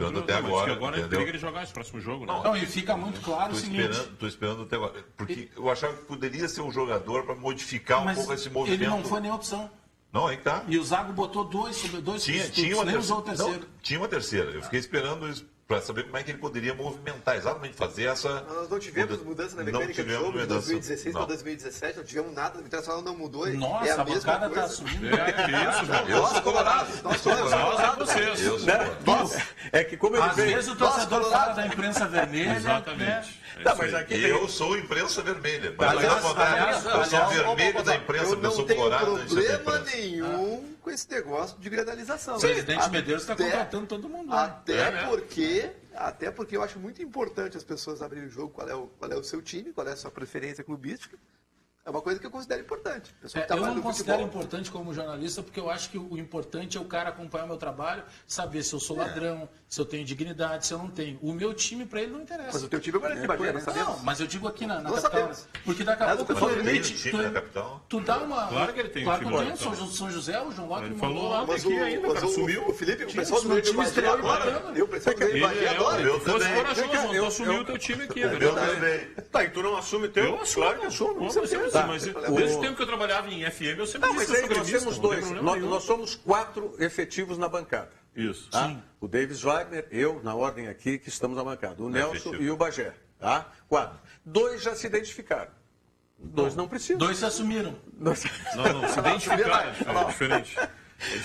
B: agora,
C: que agora é
B: entendeu?
C: perigo ele jogar esse próximo jogo, né?
E: Não, e fica muito claro o seguinte.
B: Estou esperando até agora. Porque eu achava que poderia ser um jogador para modificar um
E: Mas
B: pouco esse movimento.
E: ele não foi nem opção.
B: Não, aí que tá.
E: E o Zago botou dois
B: Tinha
E: substitutos,
B: uma
E: nem usou o
B: terceira.
E: terceiro.
B: Não, tinha uma terceira. Eu fiquei esperando isso para saber como é que ele poderia movimentar, exatamente fazer essa.
D: Nós não tivemos mudança na
B: Não
D: mecânica do
B: tivemos
D: jogo de
B: mudança.
D: 2016 para
B: Não.
D: 2017, não tivemos nada, o Internacional não mudou.
E: Nossa,
D: é
E: a
D: a mesma
E: bancada
D: coisa.
E: tá assumindo.
C: É, que isso, velho.
D: Nós, colorados, nós somos
C: Nós é vocês.
B: Eu sou
A: Né? É que como ele
E: Às
A: veio...
E: vezes o torcedor fala da imprensa vermelha.
C: Exatamente.
E: Né?
C: É
A: Tá,
C: isso
A: mas
C: aí.
A: aqui
B: E
A: tem...
B: eu sou imprensa vermelha. Mas
A: Aliás,
B: ao contrário,
E: aliás,
B: eu sou
E: aliás,
B: vermelho da imprensa,
D: eu
B: porque eu
D: não
B: sou
D: tenho
B: colorado da
D: problema
B: imprensa.
D: nenhum com esse negócio de granalização.
E: O presidente Medeiros está
D: Até-
E: contratando todo mundo. Né?
D: Até porque eu acho muito importante as pessoas abrirem o jogo, qual é o seu time, qual é a sua preferência clubística. É uma coisa que eu considero importante. A pessoa que
E: Eu
D: trabalha
E: não
D: no
E: considero
D: futebol.
E: importante como jornalista, porque eu acho que o importante é o cara acompanhar o meu trabalho, saber se eu sou ladrão, se eu tenho dignidade, se eu não tenho. O meu time, para ele, não interessa.
D: Mas o teu time é grande, Bagé, nós sabemos.
E: Não, mas eu digo aqui na
D: Nós
E: capital.
D: sabemos.
E: Porque daqui a
D: Mas
E: pouco
D: o pessoal
E: tu
B: tem
E: emite.
B: time na capital?
E: Tu dá uma.
C: Claro que ele tem
E: Claro
C: time
E: que
C: na
E: eu tenho.
C: capital.
E: São José, o João Lopes
C: Ele
E: me
C: falou
E: mandou
C: lá,
E: lá.
C: tá
D: Mas
C: aqui ainda, cara, sumiu.
D: o Felipe, o
E: Sim,
D: pessoal do
E: meu
D: Rio de
E: time
D: Bagé
E: estreou
D: adora.
E: bacana.
D: Eu, o pessoal do Rio de Bagé adora.
B: Eu
C: Se fosse
B: também.
C: corajoso, eu assumi o teu time aqui. é
B: Eu
C: verdade.
B: também.
A: Tá, e tu não assume o teu?
C: Eu assumo,
A: Claro que assumo.
C: Como
A: com
C: você
A: certeza.
C: mas
A: Tá.
C: desde o tempo que eu trabalhava em FM, eu sempre
A: Não,
C: disse
A: mas
C: que eu
A: aí
C: sou
A: nós
C: gremista,
A: temos
C: não tem
A: dois.
C: problema nenhum.
A: Nós somos 4 efetivos na bancada.
C: Isso.
A: Tá? O Davis Wagner, eu, na ordem aqui, que estamos na bancada. O Nelson
B: efetivo.
A: e o Bagé. Tá? 4. 2 já se identificaram. 2 não precisam.
E: 2 se assumiram.
C: Não, se identificaram, é diferente.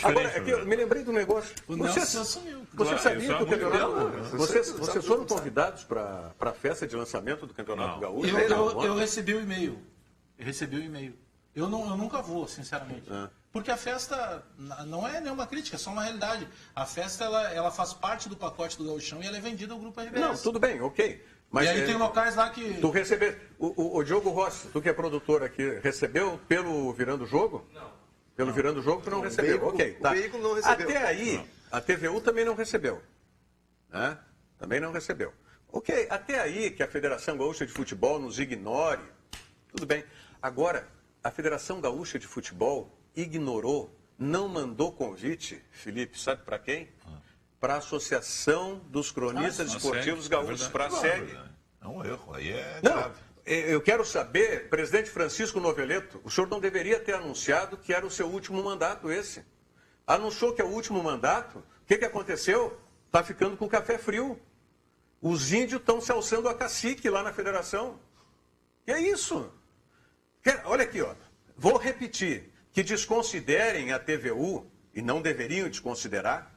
A: Agora, é que eu me lembrei do negócio.
E: O Nelson se assumiu.
A: Você
C: Claro,
A: sabia
C: isso
A: que
C: há
A: o
C: muito
A: campeonato...
C: tempo,
A: Vocês foram convidados para a festa de lançamento do Campeonato
C: Não.
A: Gaúcho?
E: Eu recebi o e-mail. Eu nunca vou, sinceramente. Porque a festa não é nenhuma crítica, é só uma realidade. A festa, ela faz parte do pacote do Gauchão e ela é vendida ao Grupo RBS.
A: Não, tudo bem, ok. Mas
E: e aí tem locais lá que...
A: Tu recebeu... O Diogo Rossi, tu que é produtor aqui, recebeu pelo Virando o Jogo? Não. Pelo Virando o Jogo tu não recebeu, ok. Tá.
D: O veículo não recebeu.
A: Até aí, a TVU também não recebeu. Né? Também não recebeu. Ok, até aí que a Federação Gaúcha de Futebol nos ignore, tudo bem. Agora, a Federação Gaúcha de Futebol ignorou, não mandou convite, Felipe, sabe para quem? Para a Associação dos Cronistas Esportivos Gaúchos, para a SEG.
B: É um erro, aí é
A: Não,
B: grave.
A: eu quero saber, presidente Francisco Noveleto, o senhor não deveria ter anunciado que era o seu último mandato esse. Anunciou que é o último mandato, o que aconteceu? Está ficando com o café frio. Os índios estão se alçando a cacique lá na federação. Que é isso? Olha aqui, ó. Vou repetir, que desconsiderem a TVU, e não deveriam desconsiderar,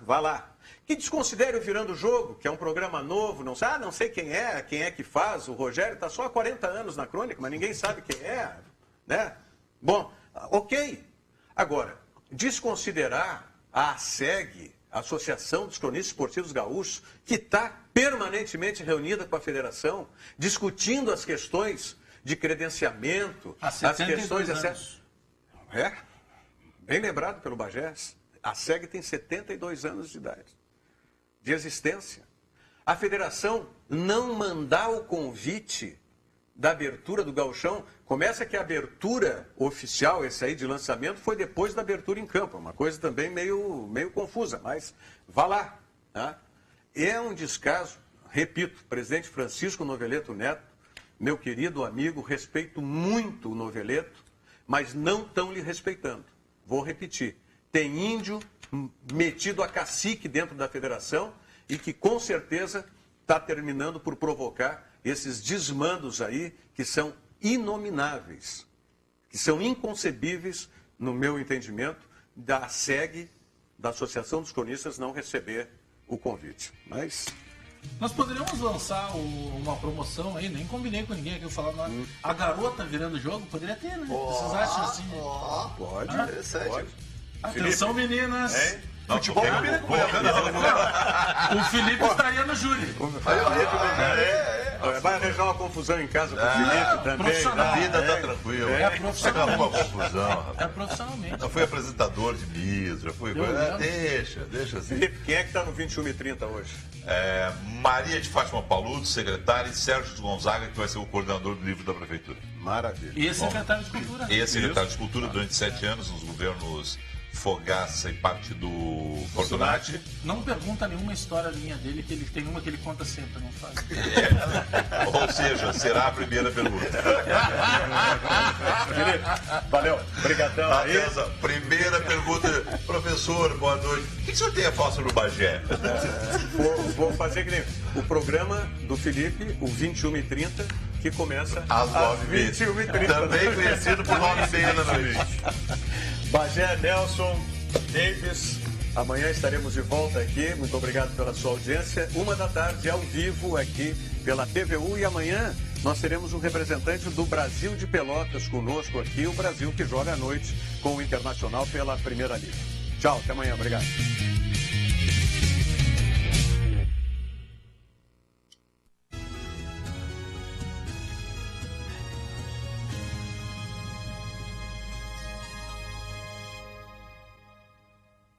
A: vá lá. Que desconsidere o Virando o Jogo, que é um programa novo, não sei quem é que faz, o Rogério está só há 40 anos na crônica, mas ninguém sabe quem é, né? Bom, ok. Agora, desconsiderar a ASEG, a Associação dos Cronistas Esportivos Gaúchos, que está permanentemente reunida com a federação, discutindo as questões de credenciamento, as questões... Bem lembrado pelo Bagés. A SEG tem 72 anos de idade, de existência. A federação não mandar o convite da abertura do Gauchão, começa que a abertura oficial, esse aí de lançamento, foi depois da abertura em campo. Uma coisa também meio confusa, mas vá lá. Tá? É um descaso, repito, presidente Francisco Noveleto Neto, meu querido amigo, respeito muito o Noveleto, mas não estão lhe respeitando. Vou repetir. Tem índio metido a cacique dentro da federação e que com certeza está terminando por provocar esses desmandos aí que são inomináveis, que são inconcebíveis, no meu entendimento, da SEG, da Associação dos Cronistas, não receber o convite. Mas...
E: Nós poderíamos lançar uma promoção aí, nem combinei com ninguém aqui, eu falar a garota virando o jogo, poderia ter, né? Vocês acham assim?
A: Pode,
D: interessante.
E: Atenção, meninas!
B: Futebol combina com
E: o Felipe estaria no júri.
A: Vai arranjar uma confusão em casa com o Felipe também.
E: Profissional.
B: A vida tá tranquila.
E: É profissional.
B: Uma confusão, rapaz.
E: É profissionalmente.
B: Já fui apresentador de Miss, já fui... Deixa assim.
A: Felipe, quem é que está no 21h30 hoje?
B: Maria de Fátima Paludo, secretária, e Sérgio de Gonzaga, que vai ser o coordenador do livro da Prefeitura.
A: Maravilha.
E: E secretário de Cultura.
B: E secretário de Cultura durante 7 anos nos governos Fogaça e parte do Fortunati.
E: Não pergunta nenhuma história linha dele, que ele tem uma que ele conta sempre, não faz.
B: Ou seja, será a primeira pergunta.
A: Felipe, valeu, obrigadão.
B: Beleza, primeira pergunta. Professor, boa noite. O que o senhor tem a falar sobre o Bagé?
A: Vou fazer que nem o programa do Felipe, o 21h30, que começa
B: às
A: 21h30.
B: Também conhecido por 9h30 da noite.
A: Bagé, Nelson, Davis, amanhã estaremos de volta aqui. Muito obrigado pela sua audiência. 13h, ao vivo aqui pela TVU. E amanhã nós teremos um representante do Brasil de Pelotas conosco aqui, o Brasil que joga à noite com o Internacional pela Primeira Liga. Tchau, até amanhã. Obrigado.